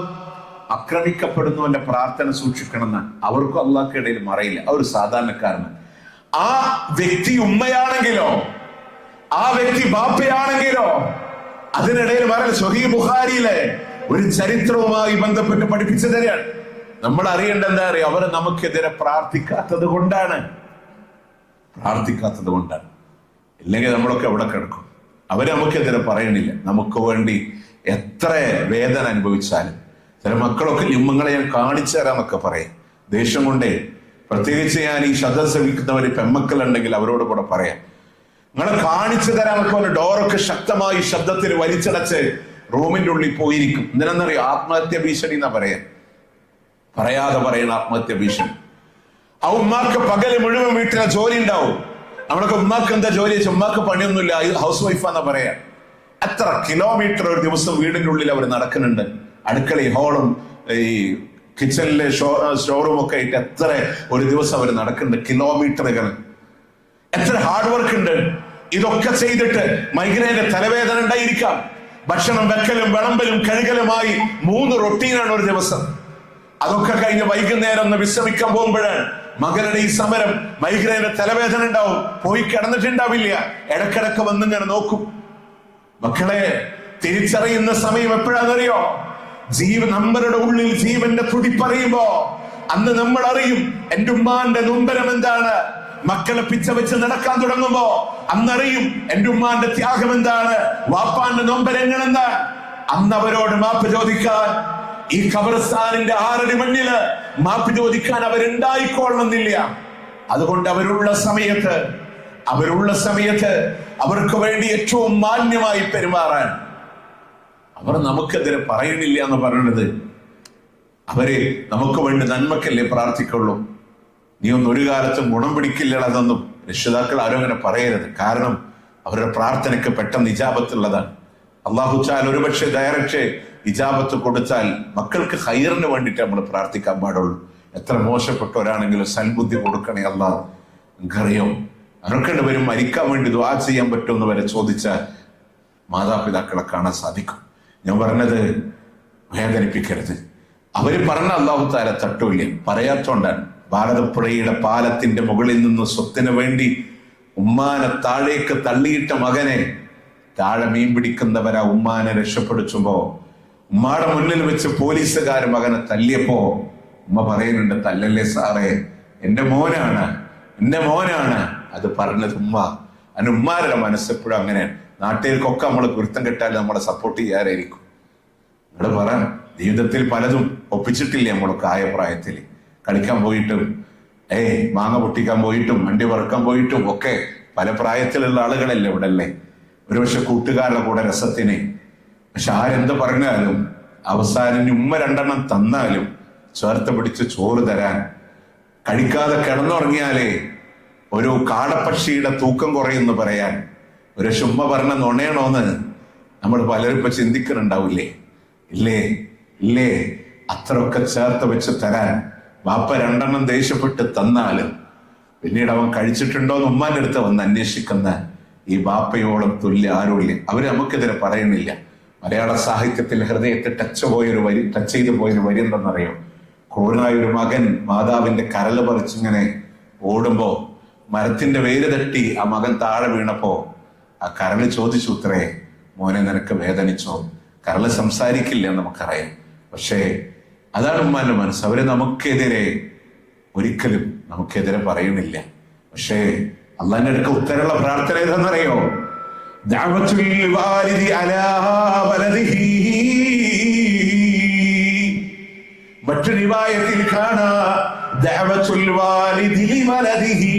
ആക്രമിക്കപ്പെടുന്നവന്റെ പ്രാർത്ഥന സൂക്ഷിക്കണമെന്ന്. അവർക്കും അല്ലാഹുക്കും ഇടയിൽ മറയില്ല. അവർ സാധാരണക്കാരന്. ആ വ്യക്തി ഉമ്മയാണെങ്കിലോ, ആ വ്യക്തി ബാപ്പയാണെങ്കിലോ അതിനിടയിൽ മറൽ. സ്വഹീഹ് ബുഖാരിയിലെ ഒരു ചരിത്രവുമായി ബന്ധപ്പെട്ട് പഠിപ്പിച്ചു തരാൻ നമ്മൾ അറിയേണ്ട എന്താ അറിയാം? അവർ നമുക്കെതിരെ പ്രാർത്ഥിക്കാത്തത് കൊണ്ടാണ്. ഇല്ലെങ്കിൽ നമ്മളൊക്കെ എവിടെ കിടക്കും? അവര് നമുക്കെതിരെ പറയണില്ല. നമുക്ക് വേണ്ടി എത്ര വേദന അനുഭവിച്ചാലും ചില മക്കളൊക്കെ നിങ്ങളെ ഞാൻ കാണിച്ചു തരാന്നൊക്കെ പറയും ദേഷ്യം കൊണ്ടേ. പ്രത്യേകിച്ച് ഞാൻ ഈ ശബ്ദം ശ്രമിക്കുന്നവര് പെമ്മക്കളുണ്ടെങ്കിൽ അവരോട് കൂടെ പറയാം, നിങ്ങളെ കാണിച്ചു തരാനൊക്കെ ഒരു ഡോറൊക്കെ ശക്തമായി ശബ്ദത്തിൽ വലിച്ചടച്ച് റൂമിന്റെ ഉള്ളിൽ പോയിരിക്കും. എന്തിനാന്നറിയോ? ആത്മഹത്യ ഭീഷണി എന്നാ പറയാതെ പറയുന്ന ആത്മഹത്യ ഭീഷണി. ആ ഉമ്മാക്ക് പകല് മുഴുവൻ വീട്ടിലെ ജോലി ഉണ്ടാവും. നമ്മളൊക്കെ ഉമ്മാക്ക് എന്താ ജോലി വെച്ചാൽ ഉമ്മാക്ക് പണിയൊന്നുമില്ല, ഹൗസ് വൈഫാന്നാ പറയാ. എത്ര കിലോമീറ്റർ ഒരു ദിവസം വീടിന്റെ ഉള്ളിൽ അവർ നടക്കുന്നുണ്ട്. അടുക്കളയും ഹോളും ഈ കിച്ചണിലെ സ്റ്റോറും ഒക്കെ ആയിട്ട് എത്ര ഒരു ദിവസം അവർ നടക്കുന്നുണ്ട്, കിലോമീറ്ററുകൾ. എത്ര ഹാർഡ് വർക്ക് ഉണ്ട്. ഇതൊക്കെ ചെയ്തിട്ട് മൈഗ്രൈന്റെ തലവേദന ഉണ്ടായിരിക്കാം. ഭക്ഷണം വെക്കലും വിളമ്പലും കഴുകലുമായി 3 റൊട്ടീനാണ് ഒരു ദിവസം. അതൊക്കെ കഴിഞ്ഞ് വൈകുന്നേരം ഒന്ന് വിശ്രമിക്കാൻ പോകുമ്പോഴാണ് മകനുടെ ഈ സമരം. മൈഗ്രൈന്റെ തലവേദന ഉണ്ടാവും, പോയി കിടന്നിട്ടുണ്ടാവില്ല. ഇടക്കിടക്ക് വന്നിങ്ങനെ നോക്കും. മക്കളെ തിരിച്ചറിയുന്ന സമയം എപ്പോഴാണെന്നറിയോ? നമ്മളുടെ ഉള്ളിൽ ജീവന്റെ തുടിപ്പറിയുമ്പോ അന്ന് നമ്മൾ അറിയും എന്റെ ഉമ്മാന്റെ നൊമ്പരം എന്താണ്. മക്കളെ പിച്ച വെച്ച് നടക്കാൻ തുടങ്ങുമ്പോ അന്നറിയും എന്റെ ഉമ്മാന്റെ ത്യാഗം എന്താണ്, വാപ്പാന്റെ നൊമ്പരങ്ങൾ എന്താണ്. അന്ന് അവരോട് മാപ്പ് ചോദിക്കാൻ ഈ ഖബർസ്ഥാനിന്റെ 6 അടി മണ്ണില് മാപ്പ് ചോദിക്കാൻ അവരുണ്ടായിക്കൊള്ളണമെന്നില്ല. അതുകൊണ്ട് അവരുള്ള സമയത്ത് അവർക്ക് വേണ്ടി ഏറ്റവും മാന്യമായി പെരുമാറാൻ അവർ നമുക്കെതിരെ പറയണില്ല എന്ന് പറയുന്നത് അവര് നമുക്ക് വേണ്ടി നന്മക്കല്ലേ പ്രാർത്ഥിക്കുള്ളൂ, നീ ഒന്നും ഒരു കാലത്തും ഗുണം പിടിക്കില്ലതെന്നും രക്ഷിതാക്കൾ ആരും അങ്ങനെ പറയരുത്. കാരണം അവരുടെ പ്രാർത്ഥനയ്ക്ക് പെട്ടെന്ന് ഇജാബത്തുള്ളതാണ്. അള്ളാഹു ചാൽ ഒരുപക്ഷെ ഡയറക്റ്റ് ഇജാബത്ത് കൊടുത്താൽ മക്കൾക്ക് ഹൈറിന് വേണ്ടിയിട്ട് നമ്മൾ പ്രാർത്ഥിക്കാൻ പാടുള്ളൂ. എത്ര മോശപ്പെട്ടവരാണെങ്കിലും സൽബുദ്ധി കൊടുക്കണേ അള്ളാഹ്. നിങ്ങൾക്കറിയോ, അവർക്കുണ്ട് വരും മരിക്കാൻ വേണ്ടി ദുആ ചെയ്യാൻ പറ്റുമെന്ന് വരെ ചോദിച്ച മാതാപിതാക്കളെ കാണാൻ സാധിക്കും. ഞാൻ പറഞ്ഞത് വേദനിപ്പിക്കരുത്. അവര് പറഞ്ഞ അള്ളാഹു താല തട്ടൂല്ല, പറയാത്തോണ്ടാണ്. ഭാരതപ്പുഴയുടെ പാലത്തിന്റെ മുകളിൽ നിന്ന് സ്വത്തിന് വേണ്ടി ഉമ്മാനെ താഴേക്ക് തള്ളിയിട്ട മകനെ താഴെ മീൻ പിടിക്കുന്നവരാ ഉമ്മാനെ രക്ഷപ്പെടുത്തുമ്പോ ഉമ്മാടെ മുന്നിൽ വെച്ച് പോലീസുകാർ മകനെ തല്ലിയപ്പോ ഉമ്മ പറയുന്നുണ്ട്, തല്ലല്ലേ സാറേ, എന്റെ മോനാണ്, എന്റെ മോനാണ്. അത് പറഞ്ഞത് ഉമ്മ. അതിന് ഉമ്മാരുടെ മനസ്സെപ്പോഴും അങ്ങനെയാണ്. നാട്ടുകാർക്കൊക്കെ നമ്മൾ കുരുത്തം കെട്ടാൽ നമ്മളെ സപ്പോർട്ട് ചെയ്യാറായിരിക്കും. നിങ്ങൾ പറ, ജീവിതത്തിൽ പലതും ഒപ്പിച്ചിട്ടില്ലേ നമ്മളൊക്കെ ആയ പ്രായത്തിൽ? കളിക്കാൻ പോയിട്ടും മാങ്ങ പൊട്ടിക്കാൻ പോയിട്ടും വണ്ടി വറുക്കാൻ പോയിട്ടും ഒക്കെ പല പ്രായത്തിലുള്ള ആളുകളല്ലേ ഇവിടെ അല്ലേ? ഒരുപക്ഷെ കൂട്ടുകാരുടെ കൂടെ രസത്തിന്. പക്ഷെ ആരെന്ത് പറഞ്ഞാലും അവസാനം ഉമ്മ 2 എണ്ണം തന്നാലും ചേർത്ത് പിടിച്ച് ചോറ് തരാൻ, കഴിക്കാതെ കിടന്നുറങ്ങിയാലേ ഒരു കാടപ്പക്ഷിയുടെ തൂക്കം കുറയുമെന്ന് പറയാൻ ഒരു ഉമ്മ പറഞ്ഞ നുണയണോന്ന് നമ്മൾ പലരും ഇപ്പൊ ചിന്തിക്കുന്നുണ്ടാവില്ലേ? ഇല്ലേ ഇല്ലേ? അത്രയൊക്കെ ചേർത്ത് വെച്ച് തരാൻ ബാപ്പ 2 എണ്ണം ദേഷ്യപ്പെട്ട് തന്നാലും പിന്നീട് അവൻ കഴിച്ചിട്ടുണ്ടോന്ന് ഉമ്മാന്റെ അടുത്ത് വന്ന് അന്വേഷിക്കുന്ന ഈ ബാപ്പയോളം തുല്യ ആരുമില്ല. അവര് നമുക്കെതിരെ പറയുന്നില്ല. മലയാള സാഹിത്യത്തിൽ ഹൃദയത്തെ ടച്ച് ചെയ്തു പോയൊരു വരി എന്തെന്നറിയോ? ക്രൂരനായൊരു മകൻ മാതാവിന്റെ കരല് പറിച്ചിങ്ങനെ ഓടുമ്പോ മരത്തിന്റെ വേര് തട്ടി ആ മകൻ താഴെ വീണപ്പോ ആ കരല് ചോദിച്ചു, ഉത്രേ മോനെ നിനക്ക് വേദനിച്ചോ? കരല് സംസാരിക്കില്ല നമുക്കറിയാം. പക്ഷേ അതാണ് ഉമ്മാന്റെ മനസ്സ്. അവര് നമുക്കെതിരെ ഒരിക്കലും നമുക്കെതിരെ പറയുന്നില്ല. പക്ഷേ അള്ളാന്റെ അടുക്ക ഉത്തരമുള്ള പ്രാർത്ഥന ഏതെന്നറിയോ? ദഅവത്തുൽ വാലിദി അലാ വലദിഹി. മറ്റു റിവായത്തിൽ കാണാ ദഅവത്തുൽ വാലിദി ലിവലദിഹി.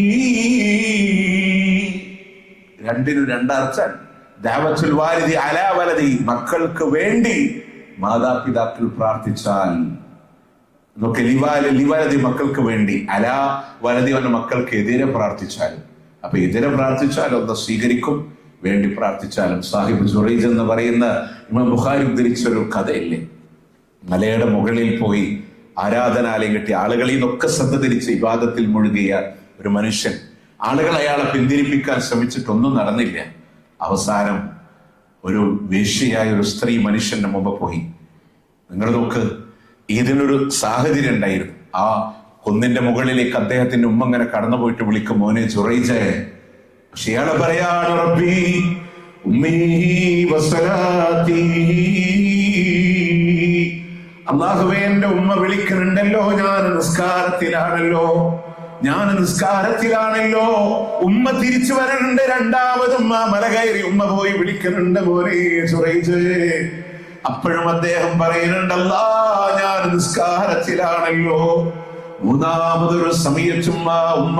രണ്ടിനും രണ്ടർത്ഥം. ദഅവത്തുൽ വാലിദി അലാ വലദിഹി, മക്കൾക്ക് വേണ്ടി മാതാപിതാക്കൾ പ്രാർത്ഥിച്ചാൽ. ലിവലദി, മക്കൾക്ക് വേണ്ടി. അലാ വലദി എന്ന മക്കൾക്ക് എതിരെ പ്രാർത്ഥിച്ചാൽ. അപ്പൊ എതിരെ പ്രാർത്ഥിച്ചാൽ ഒന്ന് സ്വീകരിക്കും, വേണ്ടി പ്രാർത്ഥിച്ചാലും. സാഹിബ് ജുറൈജ് എന്ന് പറയുന്ന ഇമാം ബുഖാരി ഉദ്ധരിച്ചൊരു കഥയില്ലേ? മലയുടെ മുകളിൽ പോയി ആരാധനാലയം കെട്ടി ആളുകളിൽ നിന്നൊക്കെ ശ്രദ്ധ തിരിച്ച് ഇബാദത്തിൽ മുഴുകിയ ഒരു മനുഷ്യൻ. ആളുകൾ അയാളെ പിന്തിരിപ്പിക്കാൻ ശ്രമിച്ചിട്ടൊന്നും നടന്നില്ല. അവസാനം ഒരു വേശ്യയായ ഒരു സ്ത്രീ മനുഷ്യന്റെ മുമ്പ് പോയി. നിങ്ങൾ നോക്ക്, ഇതിനൊരു സാഹചര്യം ഉണ്ടായിരുന്നു. ആ കുന്നിന്റെ മുകളിലേക്ക് അദ്ദേഹത്തിന്റെ ഉമ്മ ഇങ്ങനെ കടന്നു പോയിട്ട് വിളിക്കും, മോനെ ജുറൈജേ. പക്ഷെ ഇയാളെ പറയാണ്, റബ്ബി ഉമ്മീ വസലാത്തി. അല്ലാഹുവേ, എന്റെ ഉമ്മ വിളിക്കുന്നുണ്ടല്ലോ, ഞാൻ നിസ്കാരത്തിലാണല്ലോ. ഉമ്മ തിരിച്ചു വരണുണ്ട്. രണ്ടാമതും മല കയറി ഉമ്മ പോയി വിളിക്കുന്നുണ്ട്, മോനെ ജുറൈജേ. അപ്പോഴും അദ്ദേഹം പറയുന്നുണ്ടല്ലാ, ഞാൻ നിസ്കാരത്തിലാണല്ലോ. മൂന്നാമതൊരു സമയത്തും ഉമ്മ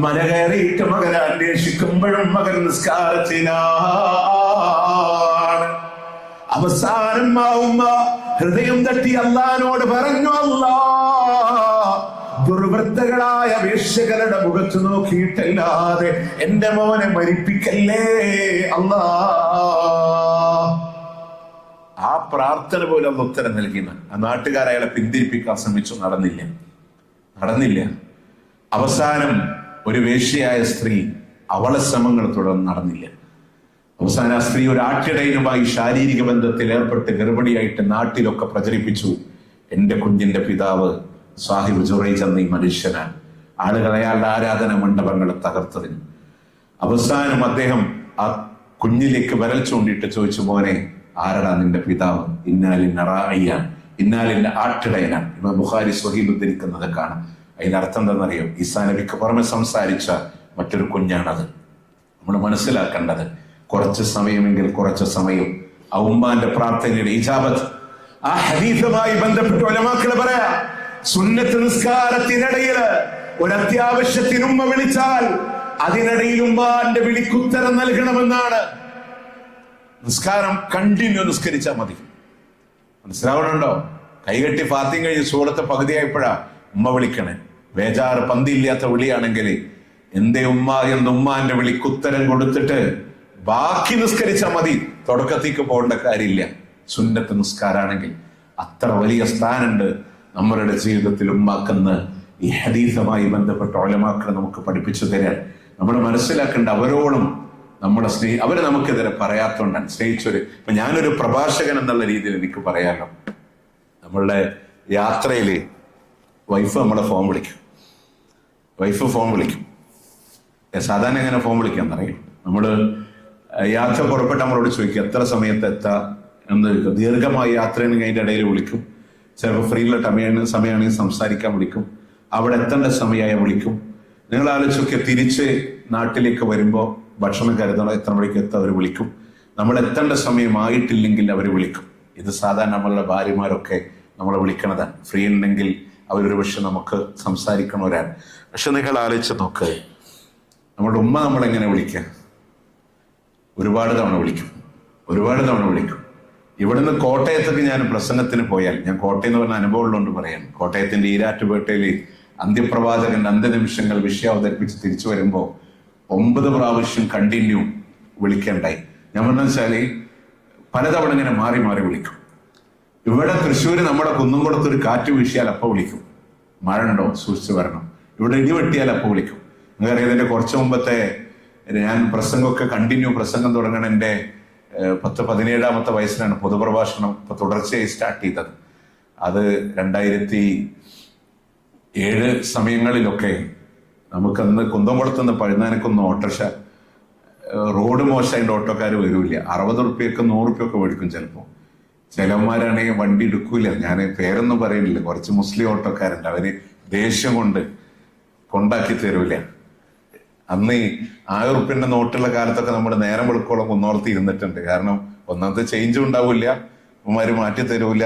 മല കയറിയിട്ട് മകനെ അന്വേഷിക്കുമ്പോഴും മകൻ നിസ്കാരത്തിലാണ്. അവസാനം ഉമ്മ ഹൃദയം തട്ടി അള്ളാനോട് പറഞ്ഞു, അല്ലാ, ദുർവൃത്തകളായ വേശ്യകളുടെ മുഖത്ത് നോക്കിയിട്ടല്ലാതെ എന്റെ മോനെ മരിപ്പിക്കല്ലേ അല്ലാ. ആ പ്രാർത്ഥന പോലെ ഒന്ന് ഉത്തരം നൽകിയെന്ന്. ആ നാട്ടുകാരയാളെ പിന്തിരിപ്പിക്കാൻ ശ്രമിച്ചു, നടന്നില്ല. അവസാനം ഒരു വേശ്യയായ സ്ത്രീ അവളെ ശ്രമങ്ങൾ തുടർന്ന് നടന്നില്ല. അവസാനം ആ സ്ത്രീ ഒരു ആട്ടിടയനുമായി ശാരീരിക ബന്ധത്തിൽ ഏർപ്പെട്ട് ഗർഭിണിയായിട്ട് നാട്ടിലൊക്കെ പ്രചരിപ്പിച്ചു, എന്റെ കുഞ്ഞിന്റെ പിതാവ് സാഹിബ് ജുറൈജ് എന്ന ഈ മനുഷ്യനാണ്. ആളുകൾ അയാളുടെ ആരാധന മണ്ഡപങ്ങൾ തകർത്തതിന്. അവസാനം അദ്ദേഹം ആ കുഞ്ഞിലേക്ക് വിരൽ ചൂണ്ടിയിട്ട് ചോദിച്ചു, മോനെ, ആരടാ നിന്റെ പിതാവ്? ഇന്നാലിന്റെ ആട്ടിടയനാണ്. ഇമാം ബുഖാരി സ്വഹീഹ് ഉദ്ധരിക്കുന്നത് കാണാം. അതിന്റെ അർത്ഥം എന്താണെന്നറിയോ? ഈസാ നബിക്ക് പുറമെ സംസാരിച്ച മറ്റൊരു കുഞ്ഞാണത്. നമ്മൾ മനസ്സിലാക്കേണ്ടത്, കുറച്ച് സമയമെങ്കിൽ കുറച്ച് സമയം ആ ഉമ്മാന്റെ പ്രാർത്ഥനയുടെ ഇജാബത്ത്. ആ ഹദീസുമായി ബന്ധപ്പെട്ട് ഉലമാക്കൾ പറയാ, സുന്നത്ത് നിസ്കാരത്തിനിടയിൽ ഒരു അത്യാവശ്യത്തിന് ഉമ്മ വിളിച്ചാൽ അതിനിടയിൽ ഉമ്മാന്റെ വിളിക്കുത്തരം നൽകണമെന്നാണ്. നിസ്കാരം കണ്ടിന്യൂ നിസ്കരിച്ചാൽ മതി. മനസ്സിലാവണുണ്ടോ? കൈകെട്ടി ഫാത്തിയും കഴിഞ്ഞ് സൂറത്ത് പകുതിയായപ്പോഴാ ഉമ്മ വിളിക്കണേ. ബേജാറ് പന്തിയില്ലാത്ത വിളിയാണെങ്കിൽ എന്തേ ഉമ്മ എന്ന് ഉമ്മാന്റെ വിളിക്ക് ഉത്തരം കൊടുത്തിട്ട് ബാക്കി നിസ്കരിച്ചാൽ മതി, തുടക്കത്തേക്ക് പോകേണ്ട കാര്യമില്ല. സുന്നത്ത് നിസ്കാരാണെങ്കിൽ അത്ര വലിയ സ്ഥാനമുണ്ട് നമ്മളുടെ ജീവിതത്തിൽ ഉമ്മാക്കെന്ന് ഈ ഹദീസുമായി ബന്ധപ്പെട്ട ഉലമാക്കൾ നമുക്ക് പഠിപ്പിച്ചു തരാൻ. നമ്മൾ മനസ്സിലാക്കേണ്ട അവരോളം നമ്മളെ അവര് നമുക്കെതിരെ പറയാത്തോണ്ടാണ് സ്നേഹിച്ചൊരു. ഇപ്പൊ ഞാനൊരു പ്രഭാഷകൻ എന്നുള്ള രീതിയിൽ എനിക്ക് പറയാമല്ലോ, നമ്മളുടെ യാത്രയില് വൈഫ് നമ്മളെ ഫോൺ വിളിക്കും. സാധാരണ എങ്ങനെ ഫോൺ വിളിക്കാന്നറിയും? നമ്മള് യാത്ര പുറപ്പെട്ട് നമ്മളോട് ചോദിക്കും എത്ര സമയത്ത് എത്താ എന്ന് ചോദിക്കും. ദീർഘമായ യാത്രയാണെങ്കിൽ അതിന്റെ ഇടയിൽ വിളിക്കും. ചിലപ്പോൾ ഫ്രീ ഉള്ള സമയമാണെങ്കിൽ സംസാരിക്കാൻ വിളിക്കും. അവിടെ എത്തേണ്ട സമയമായ വിളിക്കും. നിങ്ങൾ ആലോചിച്ചൊക്കെ തിരിച്ച് നാട്ടിലേക്ക് വരുമ്പോൾ ഭക്ഷണം കരുതണം, എത്ര മണിക്ക് എത്താൻ അവർ വിളിക്കും. നമ്മൾ എത്തേണ്ട സമയമായിട്ടില്ലെങ്കിൽ അവർ വിളിക്കും. ഇത് സാധാരണ നമ്മളുടെ ഭാര്യമാരൊക്കെ നമ്മളെ വിളിക്കണതാണ്. ഫ്രീ ഉണ്ടെങ്കിൽ അവരൊരു പക്ഷെ നമുക്ക് സംസാരിക്കണവരാണ്. പക്ഷെ നിങ്ങൾ ആലോചിച്ച് നോക്ക്, നമ്മുടെ ഉമ്മ നമ്മളെങ്ങനെ വിളിക്കുക? ഒരുപാട് തവണ വിളിക്കും. ഇവിടുന്ന് കോട്ടയത്തേക്ക് ഞാൻ പ്രസംഗത്തിന് പോയാൽ, ഞാൻ കോട്ടയം എന്ന് പറഞ്ഞ അനുഭവം ഉള്ളതുകൊണ്ട് പറയാം, കോട്ടയത്തിന്റെ ഈരാറ്റുപേട്ടയിൽ അന്ത്യപ്രവാചകന്റെ അന്ത്യനിമിഷങ്ങൾ വിഷയം അവതരിപ്പിച്ച് തിരിച്ചു വരുമ്പോൾ 9 പ്രാവശ്യം കണ്ടിന്യൂ വിളിക്കേണ്ടായി. ഞാൻ പറഞ്ഞ വെച്ചാല് പലതവണ ഇങ്ങനെ മാറി വിളിക്കും. ഇവിടെ തൃശ്ശൂര് നമ്മുടെ കുന്നുംകുളത്തൊരു കാറ്റ് വീശിയാൽ അപ്പ വിളിക്കും, മഴ ഉണ്ടോ സൂക്ഷിച്ചു വരണം. ഇവിടെ ഇടിവെട്ടിയാൽ അപ്പ വിളിക്കും. നിങ്ങൾക്കറിയാം, ഇതിന്റെ കുറച്ച് മുമ്പത്തെ ഞാൻ പ്രസംഗമൊക്കെ കണ്ടിന്യൂ പ്രസംഗം തുടങ്ങണ എൻ്റെ 17-ാമത്തെ വയസ്സിലാണ് പൊതുപ്രഭാഷണം ഇപ്പൊ തുടർച്ചയായി സ്റ്റാർട്ട് ചെയ്തത്. അത് 2007 സമയങ്ങളിലൊക്കെ നമുക്കന്ന് കുന്തംകുളത്തുനിന്ന് പഴുന്നാനക്കൊന്ന് ഓട്ടോറിക്ഷ, റോഡ് മോശമായിട്ട് ഓട്ടോക്കാർ വരൂല്ല. 60 റുപ്യക്ക് 100 റുപ്യൊക്കെ മേടിക്കും ചിലപ്പോൾ. ചിലന്മാരാണെങ്കിൽ വണ്ടി എടുക്കൂല. ഞാൻ പേരൊന്നും പറയുന്നില്ല, കുറച്ച് മുസ്ലിം ഓട്ടോക്കാരുണ്ട്, അവര് ദേഷ്യം കൊണ്ട് കൊണ്ടാക്കി തരൂല. അന്ന് 1000 റുപ്യന്റെ നോട്ടുള്ള കാലത്തൊക്കെ നമ്മൾ നേരം വെളുക്കോളം കുന്നോളത്ത് ഇരുന്നിട്ടുണ്ട്. കാരണം ഒന്നാമത്തെ ചേഞ്ചും ഉണ്ടാവില്ല, ഉമ്മാര് മാറ്റി തരൂല.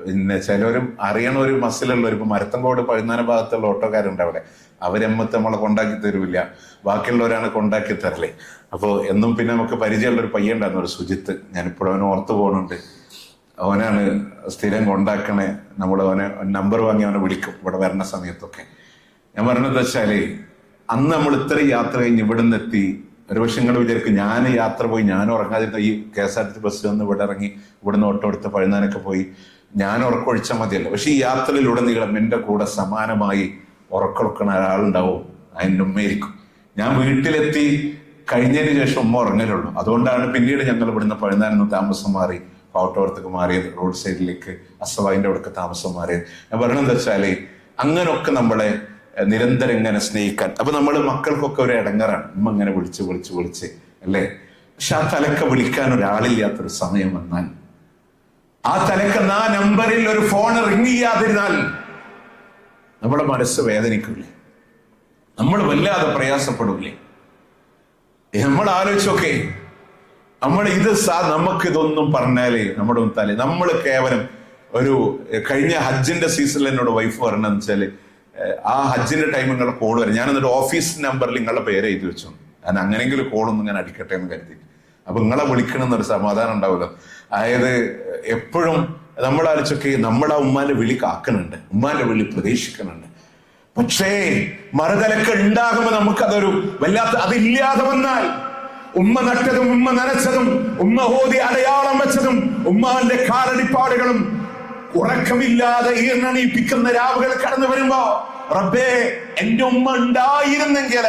പിന്നെ ചിലവരും അറിയണ ഒരു മസിലുള്ളവർ, ഇപ്പൊ മരത്തങ്കോട് പഴുന്നാന ഭാഗത്തുള്ള ഓട്ടോക്കാരുണ്ട് അവിടെ, അവരെമ്മത്ത് നമ്മളെ കൊണ്ടാക്കി തരൂല്ല, ബാക്കിയുള്ളവരാണ് കൊണ്ടാക്കി തരല്. അപ്പോൾ എന്നും പിന്നെ നമുക്ക് പരിചയമുള്ള ഒരു പയ്യുണ്ടായിരുന്നു, ഒരു സുജിത്ത്, ഞാനിപ്പോഴും അവന് ഓർത്ത് പോകുന്നുണ്ട്. അവനാണ് സ്ഥിരം കൊണ്ടാക്കണേ. അവനെ നമ്പർ വാങ്ങി അവനെ വിളിക്കും ഇവിടെ വരണ സമയത്തൊക്കെ. ഞാൻ പറഞ്ഞത് വെച്ചാല് അന്ന് നമ്മൾ ഇത്ര യാത്ര കഴിഞ്ഞ് ഇവിടെ നിന്ന് എത്തി. ഒരു പക്ഷെ നിങ്ങൾ വിചാരിക്കും ഞാൻ യാത്ര പോയി ഞാൻ ഉറങ്ങാതിരുന്ന ഈ KSRTC ബസ് വന്ന് ഇവിടെ ഇറങ്ങി ഇവിടുന്ന് ഓട്ടോ എടുത്ത് പഴുന്നാനൊക്കെ പോയി ഞാൻ ഉറക്കൊഴിച്ചാൽ മതിയല്ലോ. പക്ഷെ ഈ യാത്രയിലുടനീളം എൻ്റെ കൂടെ സമാനമായി ഉറക്കൊടുക്കുന്ന ഒരാളുണ്ടാവും, അതിൻ്റെ ഉമ്മയായിരിക്കും. ഞാൻ വീട്ടിലെത്തി കഴിഞ്ഞതിന് ശേഷം ഉമ്മ ഉറങ്ങലുള്ളൂ. അതുകൊണ്ടാണ് പിന്നീട് ഞങ്ങൾ ഇവിടുന്ന് പഴുന്നാനിന്ന് താമസം മാറി പാവട്ടോടത്തേക്ക് മാറിയത്, റോഡ് സൈഡിലേക്ക് അസവായിന്റെ അവിടേക്ക് താമസം മാറിയത്. ഞാൻ പറയണെന്ന് വെച്ചാല് അങ്ങനൊക്കെ നമ്മളെ നിരന്തരം ഇങ്ങനെ സ്നേഹിക്കാൻ. അപ്പൊ നമ്മള് മക്കൾക്കൊക്കെ ഒരു ഇടങ്ങറാണ്, ഉമ്മ ഇങ്ങനെ വിളിച്ച് അല്ലേ. പക്ഷെ ആ തലക്ക വിളിക്കാൻ ഒരാളില്ലാത്തൊരു സമയം വന്നാൽ, ആ തലക്ക് ആ നമ്പറിൽ ഒരു ഫോൺ റിങ് ചെയ്യാതിരുന്നാൽ നമ്മുടെ മനസ്സ് വേദനിക്കില്ലേ? നമ്മൾ വല്ലാതെ പ്രയാസപ്പെടില്ലേ? നമ്മൾ ആലോചിച്ചോക്കെ, നമുക്കിതൊന്നും പറഞ്ഞാലേ നമ്മുടെ തല, നമ്മൾ കേവലം ഒരു കഴിഞ്ഞ ഹജ്ജിന്റെ സീസണിൽ എന്നോട് വൈഫ് പറഞ്ഞെന്ന് വെച്ചാല്, ആ ഹജ്ജിന്റെ ടൈം നിങ്ങളുടെ കോൾ വരും, ഞാൻ എന്നിട്ട് ഓഫീസ് നമ്പറിൽ നിങ്ങളുടെ പേര് എഴുതി വെച്ചു, ഞാൻ അങ്ങനെയെങ്കിലും കോളൊന്നും ഞാൻ അടിക്കട്ടെ എന്ന് കരുതി. അപ്പൊ നിങ്ങളെ വിളിക്കണമെന്നൊരു സമാധാനം ഉണ്ടാവുമല്ലോ. അതായത് എപ്പോഴും നമ്മളാലോചിച്ചൊക്കെ നമ്മുടെ ഉമ്മാന്റെ വിളി കാക്കുന്നുണ്ട്, ഉമ്മാന്റെ വിളി പ്രതീക്ഷിക്കുന്നുണ്ട്. പക്ഷേ മറുതലക്ക് ഉണ്ടാകുമ്പോ നമുക്കതൊരു വല്ലാത്ത, അതില്ലാതെ വന്നാൽ ഉമ്മ നട്ടതും ഉമ്മ നനച്ചതും ഉമ്മ ഹോദി അടയാളം വെച്ചതും ഉമ്മാന്റെ കാലടിപ്പാടുകളും ഉറക്കമില്ലാതെ ഈർണണിപ്പിക്കുന്ന രാവുകൾ കടന്നു വരുമ്പോ, റബ്ബേ എന്റെ ഉമ്മ ഉണ്ടായിരുന്നെങ്കിൽ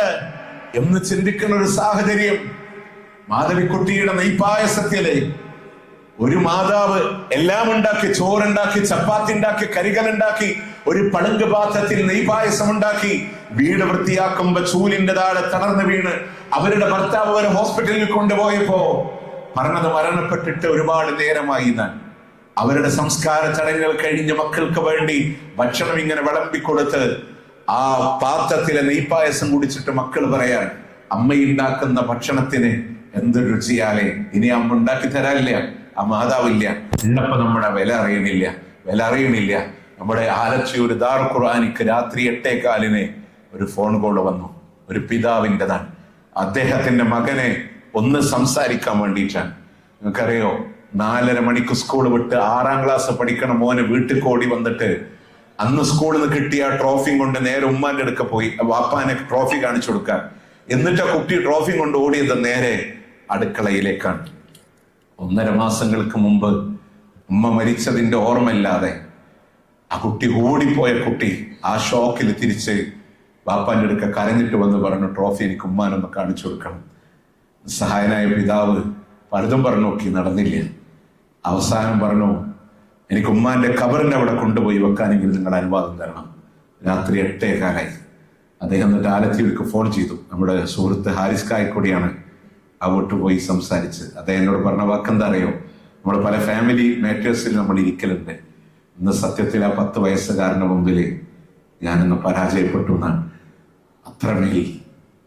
എന്ന് ചിന്തിക്കുന്ന ഒരു സാഹചര്യം. മാധവിക്കുട്ടിയുടെ നെയ്പായസത്തില് ഒരു മാതാവ് എല്ലാം ഉണ്ടാക്കി, ചോറുണ്ടാക്കി, ചപ്പാത്തി ഉണ്ടാക്കി, കരികലുണ്ടാക്കി, ഒരു പളുങ്ക് പാത്രത്തിൽ നെയ്പായസം ഉണ്ടാക്കി, വീട് വൃത്തിയാക്കുമ്പോ ചൂലിന്റെ താഴെ തളർന്നു വീണ് അവരുടെ ഭർത്താവ് അവരെ ഹോസ്പിറ്റലിൽ കൊണ്ടുപോയപ്പോ പറഞ്ഞത് മരണപ്പെട്ടിട്ട് ഒരുപാട് നേരമായി. അവരുടെ സംസ്കാര ചടങ്ങുകൾ കഴിഞ്ഞ് മക്കൾക്ക് വേണ്ടി ഭക്ഷണം ഇങ്ങനെ വിളമ്പിക്കൊടുത്ത് ആ പാത്രത്തിലെ നെയ്പായസം കുടിച്ചിട്ട് മക്കൾ പറയാൻ, അമ്മയുണ്ടാക്കുന്ന ഭക്ഷണത്തിന് എന്ത് രുചിയാലേ, ഇനി അമ്മ ഉണ്ടാക്കി തരാനില്ല, ആ മാതാവില്ല, ഉള്ളപ്പോ നമ്മുടെ വില അറിയണില്ല. നമ്മുടെ ആലച്ചിയൂർ ദാർ ഖുർആനിക്ക് രാത്രി 8:15 ഒരു ഫോൺ കോൾ വന്നു, ഒരു പിതാവിൻ്റെതാണ്. അദ്ദേഹത്തിന്റെ മകനെ ഒന്ന് സംസാരിക്കാൻ വേണ്ടിയിട്ടാണ്. നിങ്ങൾക്കറിയോ, 4:30 മണിക്ക് സ്കൂൾ വിട്ട് 6ാം ക്ലാസ് പഠിക്കണ മോനെ വീട്ടിൽ ഓടി വന്നിട്ട് അന്ന് സ്കൂളിൽ നിന്ന് കിട്ടിയ ട്രോഫി കൊണ്ട് നേരെ ഉമ്മാന്റെ അടുക്ക പോയി വാപ്പാനെ ട്രോഫി കാണിച്ചു കൊടുക്കാൻ. എന്നിട്ട് ആ കുട്ടി ട്രോഫി കൊണ്ട് ഓടിയത് നേരെ അടുക്കളയിലേക്കാണ്. 1.5 മാസങ്ങൾക്ക് മുമ്പ് ഉമ്മ മരിച്ചതിന്റെ ഓർമ്മയില്ലാതെ ആ കുട്ടി ഓടിപ്പോയ കുട്ടി ആ ഷോക്കിൽ തിരിച്ച് വാപ്പാന്റെ അടുക്ക കരഞ്ഞിട്ട് വന്ന് പറഞ്ഞു, ട്രോഫി എനിക്ക് ഉമ്മാനൊന്ന് കാണിച്ചു കൊടുക്കണം. സഹായനായ പിതാവ് പലതും പറഞ്ഞു നോക്കി, നടന്നില്ല. അവസാനം പറഞ്ഞു, എനിക്ക് ഉമ്മാന്റെ ഖബറിന്റെ അവിടെ കൊണ്ടുപോയി വെക്കാനെങ്കിൽ നിങ്ങളുടെ അനുവാദം തരണം. രാത്രി 8:15 അദ്ദേഹം എന്നിട്ട് ആലത്തിയിലേക്ക് ഫോൺ ചെയ്തു. നമ്മുടെ സുഹൃത്ത് ഹാരിസ് കായക്കൊടിയാണ് അങ്ങോട്ട് പോയി സംസാരിച്ച്. അദ്ദേഹം എന്നോട് പറഞ്ഞ വാക്കെന്താ അറിയോ, നമ്മൾ പല ഫാമിലി മാറ്റേഴ്സിൽ നമ്മൾ ഇരിക്കലുണ്ട്. ഇന്ന് സത്യത്തിൽ ആ 10 വയസ്സുകാരന്റെ മുമ്പിൽ ഞാനിന്ന് പരാജയപ്പെട്ടു എന്നാണ്.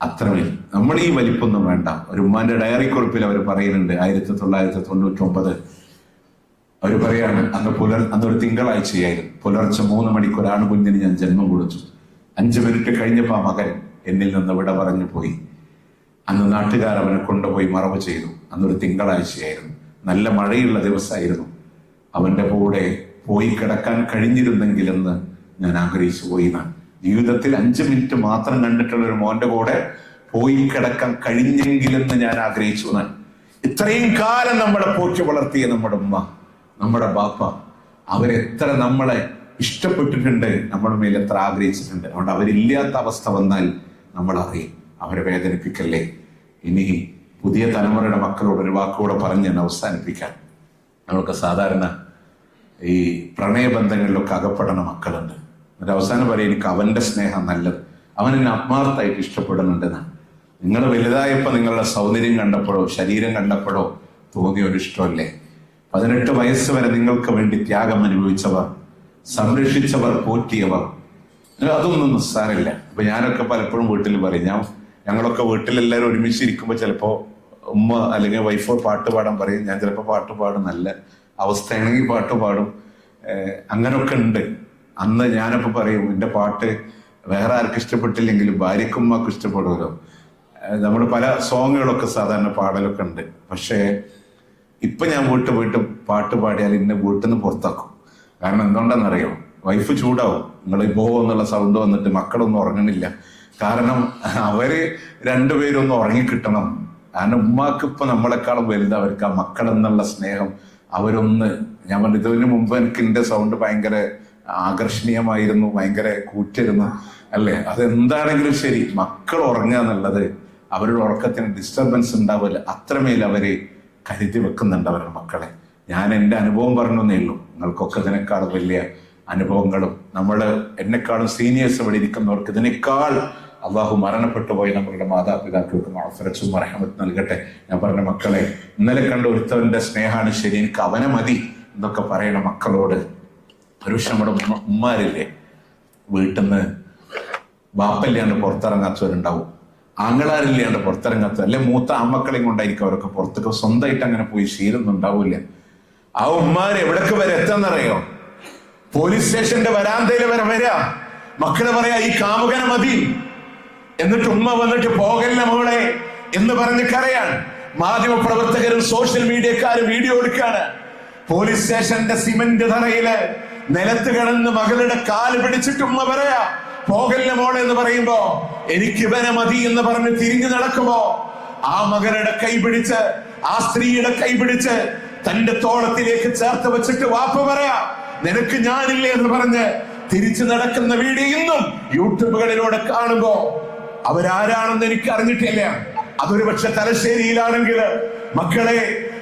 അത്രമേൽ നമ്മൾ ഈ വലിപ്പൊന്നും വേണ്ട. ഒരു ഉമ്മാന്റെ ഡയറി കുറിപ്പിൽ അവർ പറയുന്നുണ്ട്, 1999 അവർ പറയാണ്, അന്നൊരു തിങ്കളാഴ്ചയായിരുന്നു. പുലർച്ചെ 3 മണിക്ക് ഒരു ആൺകുഞ്ഞിന് ഞാൻ ജന്മം കൊടുത്തു. 5 മിനിറ്റ് കഴിഞ്ഞപ്പോൾ ആ മകൻ എന്നിൽ നിന്ന് വിട പറഞ്ഞു പോയി. അന്ന് നാട്ടുകാർ അവനെ കൊണ്ടുപോയി മറവ് ചെയ്തു. അന്നൊരു തിങ്കളാഴ്ചയായിരുന്നു, നല്ല മഴയുള്ള ദിവസമായിരുന്നു. അവന്റെ കൂടെ പോയി കിടക്കാൻ കഴിഞ്ഞിരുന്നെങ്കിലെന്ന് ഞാൻ ആഗ്രഹിച്ചു പോയി എന്നാണ്. ജീവിതത്തിൽ 5 മിനിറ്റ് മാത്രം കണ്ടിട്ടുള്ള ഒരു മോന്റെ കൂടെ പോയി കിടക്കാൻ കഴിഞ്ഞെങ്കിലെന്ന് ഞാൻ ആഗ്രഹിച്ചു എന്നാണ്. ഇത്രയും കാലം നമ്മളെ പോറ്റി വളർത്തിയ നമ്മുടെ ഉമ്മ, നമ്മുടെ ബാപ്പ, അവരെത്ര നമ്മളെ ഇഷ്ടപ്പെട്ടിട്ടുണ്ട്, നമ്മുടെ മേൽ എത്ര ആഗ്രഹിച്ചിട്ടുണ്ട്. അതുകൊണ്ട് അവരില്ലാത്ത അവസ്ഥ വന്നാൽ നമ്മൾ അറിയും. അവരെ വേദനിപ്പിക്കല്ലേ. ഇനി പുതിയ തലമുറയുടെ മക്കളോട് ഒരു വാക്കുകൂടെ പറഞ്ഞ് ഞാൻ അവസാനിപ്പിക്കാം. നമ്മൾക്ക് സാധാരണ ഈ പ്രണയബന്ധങ്ങളിലൊക്കെ അകപ്പെടുന്ന മക്കളുണ്ട്. എന്നിട്ട് അവസാനം പറയും, എനിക്ക് അവന്റെ സ്നേഹം നല്ലത്, അവൻ എന്നെ ആത്മാർത്ഥമായിട്ട് ഇഷ്ടപ്പെടുന്നുണ്ടെന്നാണ്. നിങ്ങൾ വലുതായപ്പോൾ നിങ്ങളുടെ സൗന്ദര്യം കണ്ടപ്പോഴോ ശരീരം കണ്ടപ്പോഴോ തോന്നിയ ഒരു ഇഷ്ടമല്ലേ? 18 വയസ്സ് വരെ നിങ്ങൾക്ക് വേണ്ടി ത്യാഗം അനുഭവിച്ചവർ, സംരക്ഷിച്ചവർ, പോറ്റിയവർ, അതൊന്നും നിസ്സാരമില്ല. അപ്പൊ ഞാനൊക്കെ പലപ്പോഴും വീട്ടിൽ പറയും, ഞങ്ങളൊക്കെ വീട്ടിലെല്ലാവരും ഒരുമിച്ചിരിക്കുമ്പോൾ ചിലപ്പോൾ ഉമ്മ അല്ലെങ്കിൽ വൈഫോ പാട്ട് പാടാൻ പറയും. ഞാൻ ചിലപ്പോൾ പാട്ട് പാടും, നല്ല അവസ്ഥയാണെങ്കിൽ പാട്ട് പാടും. അങ്ങനൊക്കെ ഉണ്ട്. അന്ന് ഞാനപ്പോൾ പറയും, എൻ്റെ പാട്ട് വേറെ ആർക്കും ഇഷ്ടപ്പെട്ടില്ലെങ്കിലും ഭാര്യക്കുമ്മക്ക് ഇഷ്ടപ്പെടുമല്ലോ. നമ്മൾ പല സോങ്ങുകളൊക്കെ സാധാരണ പാടലൊക്കെ ഉണ്ട്. പക്ഷേ ഇപ്പൊ ഞാൻ വീട്ടിൽ പോയിട്ട് പാട്ട് പാടിയാൽ ഇന്നെ വീട്ടിൽ നിന്ന് പുറത്താക്കും. കാരണം എന്തുകൊണ്ടെന്നറിയോ, വൈഫ് ചൂടാവും. നിങ്ങൾ ഈ എന്നുള്ള സൗണ്ട് വന്നിട്ട് മക്കളൊന്നും ഉറങ്ങണില്ല. കാരണം അവര് രണ്ടുപേരും ഒന്ന് ഉറങ്ങിക്കിട്ടണം. കാരണം ഉമ്മാക്ക് ഇപ്പൊ നമ്മളെക്കാളും വലുത് അവർക്ക് ആ മക്കളെന്നുള്ള സ്നേഹം. അവരൊന്ന്, ഞാൻ പറഞ്ഞു, ഇതിനു മുമ്പ് എനിക്ക് എന്റെ സൗണ്ട് ഭയങ്കര ആകർഷണീയമായിരുന്നു, ഭയങ്കര കൂറ്റായിരുന്നു അല്ലേ. അതെന്താണെങ്കിലും ശരി, മക്കൾ ഉറങ്ങുക എന്നുള്ളത് അവരുടെ ഉറക്കത്തിന് ഡിസ്റ്റർബൻസ് ഉണ്ടാവില്ല. അത്രമേൽ അവര് കരുതി വെക്കുന്നുണ്ട് അവരുടെ മക്കളെ. ഞാൻ എൻ്റെ അനുഭവം പറഞ്ഞേ ഉള്ളൂ. നിങ്ങൾക്കൊക്കെ ഇതിനേക്കാളും വലിയ അനുഭവങ്ങളും എന്നെക്കാളും സീനിയേഴ്സ് ഇവിടെ ഇരിക്കുന്നവർക്ക് ഇതിനേക്കാൾ അള്ളാഹു മരണപ്പെട്ടു പോയി നമ്മളുടെ മാതാപിതാക്കൾക്ക് മഅഫിറത്തും മർഹമത്ത് നൽകട്ടെ. ഞാൻ പറഞ്ഞ മക്കളെ, ഇന്നലെ കണ്ട ഒരുത്തവന്റെ സ്നേഹമാണ് ശരി, എനിക്ക് അവനെ മതി എന്നൊക്കെ പറയണ മക്കളോട് ഒരു നമ്മുടെ ഉമ്മാരില്ലേ, വീട്ടിൽ നിന്ന് ബാപ്പല്ലാണ്ട് പുറത്തിറങ്ങാത്തവരുണ്ടാവും, ആങ്ങളാരില്ലാണ്ട് പുറത്തിറങ്ങാത്തവർ, അല്ലെ മൂത്ത അമ്മക്കളെയും കൊണ്ടായിരിക്കും അവരൊക്കെ പുറത്തൊക്കെ സ്വന്തമായിട്ട് അങ്ങനെ പോയി ശീലമൊന്നും ഉണ്ടാവില്ല. ആ ഉമ്മാര് എവിടൊക്കെ വരെ എത്താന്നറിയോ? പോലീസ് സ്റ്റേഷന്റെ വരാന്തയിൽ വരെ വരാ. മക്കള് പറയാ, ഈ കാമുകനെ മതി. എന്നിട്ട് ഉമ്മ വന്നിട്ട് പോകല്ല മോളെ എന്ന് പറഞ്ഞ് കരയാൻ. മാധ്യമ പ്രവർത്തകരും സോഷ്യൽ മീഡിയക്കാരും വീഡിയോ എടുക്കാണ്. പോലീസ് സ്റ്റേഷന്റെ സിമന്റ് തറയില് നിലത്ത് കിടന്ന് മകളുടെ കാല് പിടിച്ചിട്ട് ഉമ്മ പറയാ, പോകല്ല മോളെ എന്ന് പറയുമ്പോ, എനിക്ക് ഇവനെ മതി എന്ന് പറഞ്ഞ് തിരിഞ്ഞു നടക്കുമ്പോ ആ മകനുടെ കൈ പിടിച്ച്, ആ സ്ത്രീയുടെ കൈ പിടിച്ച് തന്റെ തോളത്തിലേക്ക് ചേർത്ത് വെച്ചിട്ട് വാപ്പ പറയാ, നിനക്ക് ഞാനില്ലേ എന്ന് പറഞ്ഞ് തിരിച്ചു നടക്കുന്ന വീഡിയോ ഇന്നും യൂട്യൂബുകളിലൂടെ കാണുമ്പോ അവരാരാണെന്ന് എനിക്ക് അറിഞ്ഞിട്ടില്ല. അതൊരു പക്ഷെ തലശ്ശേരിയിലാണെങ്കിൽ മക്കളെ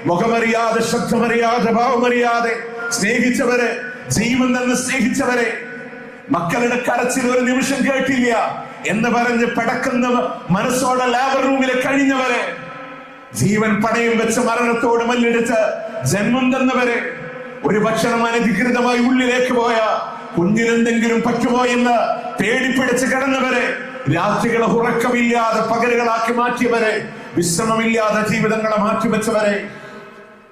മുഖമറിയാതെ, ശബ്ദമറിയാതെ, ഭാവമറിയാതെ സ്നേഹിച്ചവരെ, ജീവൻ തന്നെ സ്നേഹിച്ചവരെ, മക്കളുടെ കരച്ചിൽ ഒരു നിമിഷം കേട്ടില്ല എന്ന് പറഞ്ഞ് പടക്കുന്ന മനസ്സോടെ ലാബർ റൂമിലെ കഴിഞ്ഞവരെ, ജീവൻ പണയം വെച്ച് മരണത്തോട് മല്ലിടിച്ച് ജന്മം തന്നവരെ, ഒരു ഭക്ഷണം അനധികൃതമായി ഉള്ളിലേക്ക് പോയ കുഞ്ഞിനെന്തെങ്കിലും പറ്റുമോ എന്ന് പേടിപ്പിടിച്ച് കിടന്നവരെ, രാത്രികളെ ഉറക്കമില്ലാതെ പകലുകളാക്കി മാറ്റിയവരെ, വിശ്രമമില്ലാതെ ജീവിതങ്ങളെ മാറ്റിവെച്ചവരെ,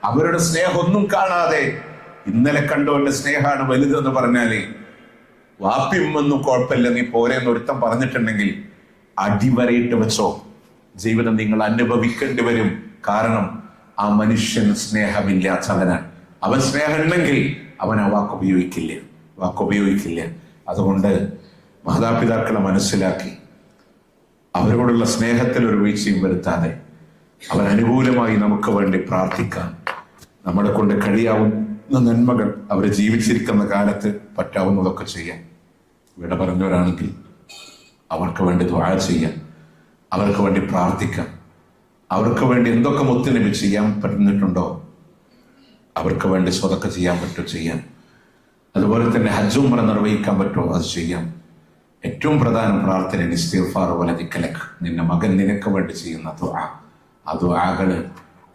അവരുടെ സ്നേഹം ഒന്നും കാണാതെ ഇന്നലെ കണ്ടവന്റെ സ്നേഹമാണ് വലുതെന്ന് പറഞ്ഞാലേ, വാപ്പിയൊന്നും കുഴപ്പമില്ല, നീ പോരെന്ന് ഒരുത്തം പറഞ്ഞിട്ടുണ്ടെങ്കിൽ അടിവരയിട്ട് വെച്ചോ, ജീവിതം നിങ്ങൾ അനുഭവിക്കേണ്ടി വരും. കാരണം ആ മനുഷ്യൻ സ്നേഹമില്ലാത്തവനാണ്. അവൻ സ്നേഹമുണ്ടെങ്കിൽ അവൻ ആ വാക്കുപയോഗിക്കില്ല. അതുകൊണ്ട് മാതാപിതാക്കളെ മനസ്സിലാക്കി അവരോടുള്ള സ്നേഹത്തിൽ ഒരു വീഴ്ചയും വരുത്താതെ അവൻ അനുകൂലമായി നമുക്ക് വേണ്ടി പ്രാർത്ഥിക്കാൻ, നമ്മളെ കൊണ്ട് കഴിയാവുന്ന നന്മകൾ അവർ ജീവിച്ചിരിക്കുന്ന കാലത്ത് പറ്റാവുന്നതൊക്കെ ചെയ്യാൻ. ഇവിടെ പറഞ്ഞവരാണെങ്കിൽ അവർക്ക് വേണ്ടി ദുആ ചെയ്യാൻ, അവർക്ക് വേണ്ടി പ്രാർത്ഥിക്കാൻ, അവർക്ക് വേണ്ടി എന്തൊക്കെ മുത്തുനബി ചെയ്യാൻ പറ്റുന്നിട്ടുണ്ടോ അവർക്ക് വേണ്ടി സ്വതക്ക ചെയ്യാൻ പറ്റുമോ ചെയ്യാൻ. അതുപോലെ തന്നെ ഹജ്ജ് ഉംറ നിർവഹിക്കാൻ പറ്റുമോ അത് ചെയ്യാം. ഏറ്റവും പ്രധാനം പ്രാർത്ഥന ഇസ്തിഗ്ഫാർ വലദിക്കലക്, നിന്റെ മകൻ നിനക്ക് വേണ്ടി ചെയ്യുന്ന ദുആ, ആ ദുആകള്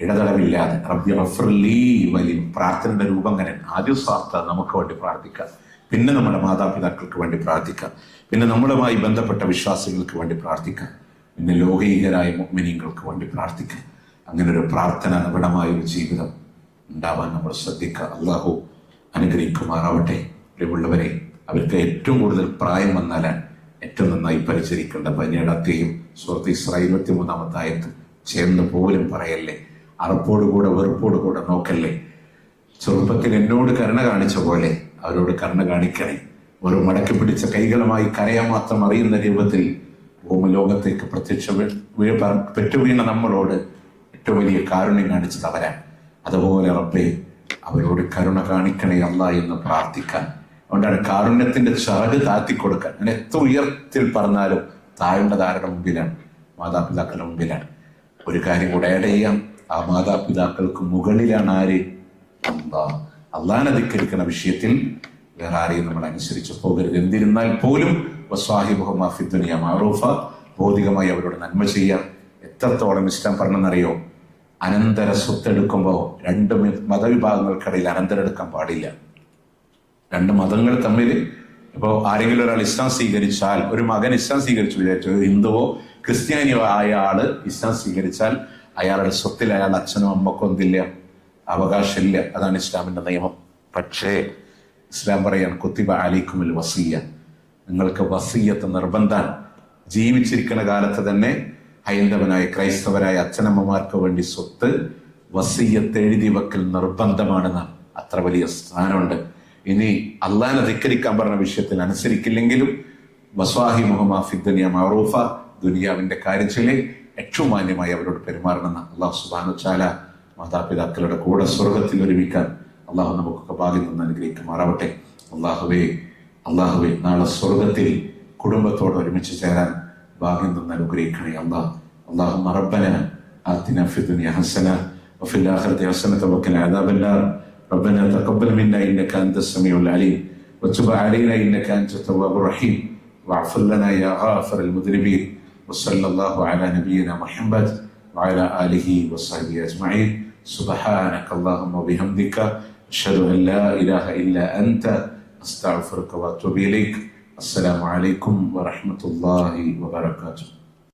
ഇടതടവില്ലാതെ റബ്ബി ഗഫ്ർലി വലി, പ്രാർത്ഥനയുടെ രൂപം അങ്ങനെ ആദ്യം സ്വാർത്ഥ നമുക്ക് വേണ്ടി പ്രാർത്ഥിക്കാം, പിന്നെ നമ്മുടെ മാതാപിതാക്കൾക്ക് വേണ്ടി പ്രാർത്ഥിക്കാം, പിന്നെ നമ്മളുമായി ബന്ധപ്പെട്ട വിശ്വാസികൾക്ക് വേണ്ടി പ്രാർത്ഥിക്കാം, പിന്നെ ലോകീകരായ മുഅ്മിനീങ്ങൾക്ക് വേണ്ടി പ്രാർത്ഥിക്കാം. അങ്ങനെ ഒരു പ്രാർത്ഥന നിബിഡമായ ഒരു ജീവിതം ഉണ്ടാവാൻ നമ്മൾ ശ്രദ്ധിക്കുക. അള്ളാഹു അനുഗ്രഹിക്കുമാറാവട്ടെ. പ്രിയമുള്ളവരെ, അവർക്ക് ഏറ്റവും കൂടുതൽ പ്രായം വന്നാലാണ് ഏറ്റവും നന്നായി പരിചരിക്കേണ്ട 17 സൂറത്ത് ഇസ്രാ 23 ആയത്ത് ചേർന്ന് പോലും പറയല്ലേ, അറപ്പോടുകൂടെ വെറുപ്പോടുകൂടെ നോക്കല്ലേ. ചെറുപ്പത്തിൽ എന്നോട് കരുണ കാണിച്ച പോലെ അവരോട് കരുണ കാണിക്കണേ. ഒരു മടക്കി പിടിച്ച കൈകളുമായി കരയാൻ മാത്രം അറിയുന്ന രൂപത്തിൽ ഭൂമിലോകത്തേക്ക് പെറ്റുവീണ നമ്മളോട് ഏറ്റവും വലിയ കാരുണ്യം കാണിച്ചത് അവരാണ്. അതുപോലെ റബ്ബേ അവരോട് കരുണ കാണിക്കണേ അല്ലാ എന്ന് പ്രാർത്ഥിക്കാൻ. അതുകൊണ്ടാണ് കാരുണ്യത്തിന്റെ ചാട് താത്തിക്കൊടുക്കാൻ. ഞാൻ എത്ര ഉയർത്തിൽ പറഞ്ഞാലും താഴേണ്ടത് ആരുടെ മുമ്പിലാണ്? മാതാപിതാക്കളുടെ മുമ്പിലാണ്. ഒരു കാര്യം കൂടെ ആഡ് ചെയ്യാം, ആ മാതാപിതാക്കൾക്ക് മുകളിലാണ് ആര്? അള്ളാഹനെ ധിക്കരിക്കുന്ന വിഷയത്തിൽ വേറെ ആരെയും നമ്മൾ അനുസരിച്ച് പോകരുത്. എന്നിരുന്നാൽ പോലും വസ്വാഹിബുഹുമാ ഫിദ്ദുനിയ മഅറൂഫ, ഭൗതികമായി അവരോട് നന്മ ചെയ്യാം. എത്രത്തോളം ഇസ്ലാം പറഞ്ഞെന്നറിയോ? അനന്തര സ്വത്തെടുക്കുമ്പോൾ 2 മതവിഭാഗങ്ങൾക്കിടയിൽ അനന്തരം എടുക്കാൻ പാടില്ല. 2 മതങ്ങൾ തമ്മിൽ ഇപ്പോൾ ആരെങ്കിലും ഒരാൾ ഇസ്ലാം സ്വീകരിച്ചാൽ, ഒരു മകൻ ഇസ്ലാം സ്വീകരിച്ചു വിചാരിച്ചു, ഹിന്ദുവോ ക്രിസ്ത്യാനിയോ ആയ ആള് ഇസ്ലാം സ്വീകരിച്ചാൽ അയാളുടെ സ്വത്തിൽ അയാളുടെ അച്ഛനോ അമ്മക്കോ എന്തില്ല, അവകാശമില്ല. അതാണ് ഇസ്ലാമിന്റെ നിയമം. പക്ഷേ ഇസ്ലാം പറയാൻ കുത്തിബ അലൈക്കുമുൽ വസിയ്യ, നിങ്ങൾക്ക് വസിയ്യത്ത് നിർബന്ധാണ്. ജീവിച്ചിരിക്കുന്ന കാലത്ത് തന്നെ ഹൈന്ദവനായ ക്രൈസ്തവരായ അച്ഛനമ്മമാർക്ക് വേണ്ടി സ്വത്ത് വസിയ്യത്ത് എഴുതി വെക്കൽ നിർബന്ധമാണെന്ന്. അത്ര വലിയ സ്ഥാനമുണ്ട്. ഇനി അള്ളാഹനെ ധിക്കരിക്കാൻ പറഞ്ഞ വിഷയത്തിൽ അനുസരിക്കില്ലെങ്കിലും വസ്വാഹിബുഹുമാ ഫിദ്ദുനിയ മഅറൂഫ, ദുനിയാവിന്റെ കാര്യത്തിലെ ഏറ്റവും മാന്യമായി അവരോട് പെരുമാറണമെന്ന് അള്ളാഹു സുബ്ഹാനഹു വതആല മാതാപിതാക്കളുടെ കൂടെ സ്വർഗത്തിൽ ഒരുമിക്കാൻ അള്ളാഹു നമുക്കൊക്കെ ഭാഗ്യം നിന്ന് അനുഗ്രഹിക്കുമാറാവട്ടെ. അള്ളാഹുവേ നാളെ സ്വർഗത്തിൽ കുടുംബത്തോട് ഒരുമിച്ച് ചേരാൻ ഭാഗ്യം നിന്ന് അനുഗ്രഹിക്കണേ അല്ലാഹ്. اللهم ربنا آتنا في الدنيا حسنة وفي الآخرة حسنة وقنا عذاب النار. ربنا تقبل منا إنك أنت السميع العليم وتب علينا إنك أنت التواب الرحيم واغفر لنا يا غافر المذنبين. وصلى الله على نبينا محمد وعلى آله وصحبه أجمعين. سبحانك اللهم وبحمدك أشهد أن لا إله إلا أنت أستغفرك وأتوب إليك. السلام عليكم ورحمة الله وبركاته.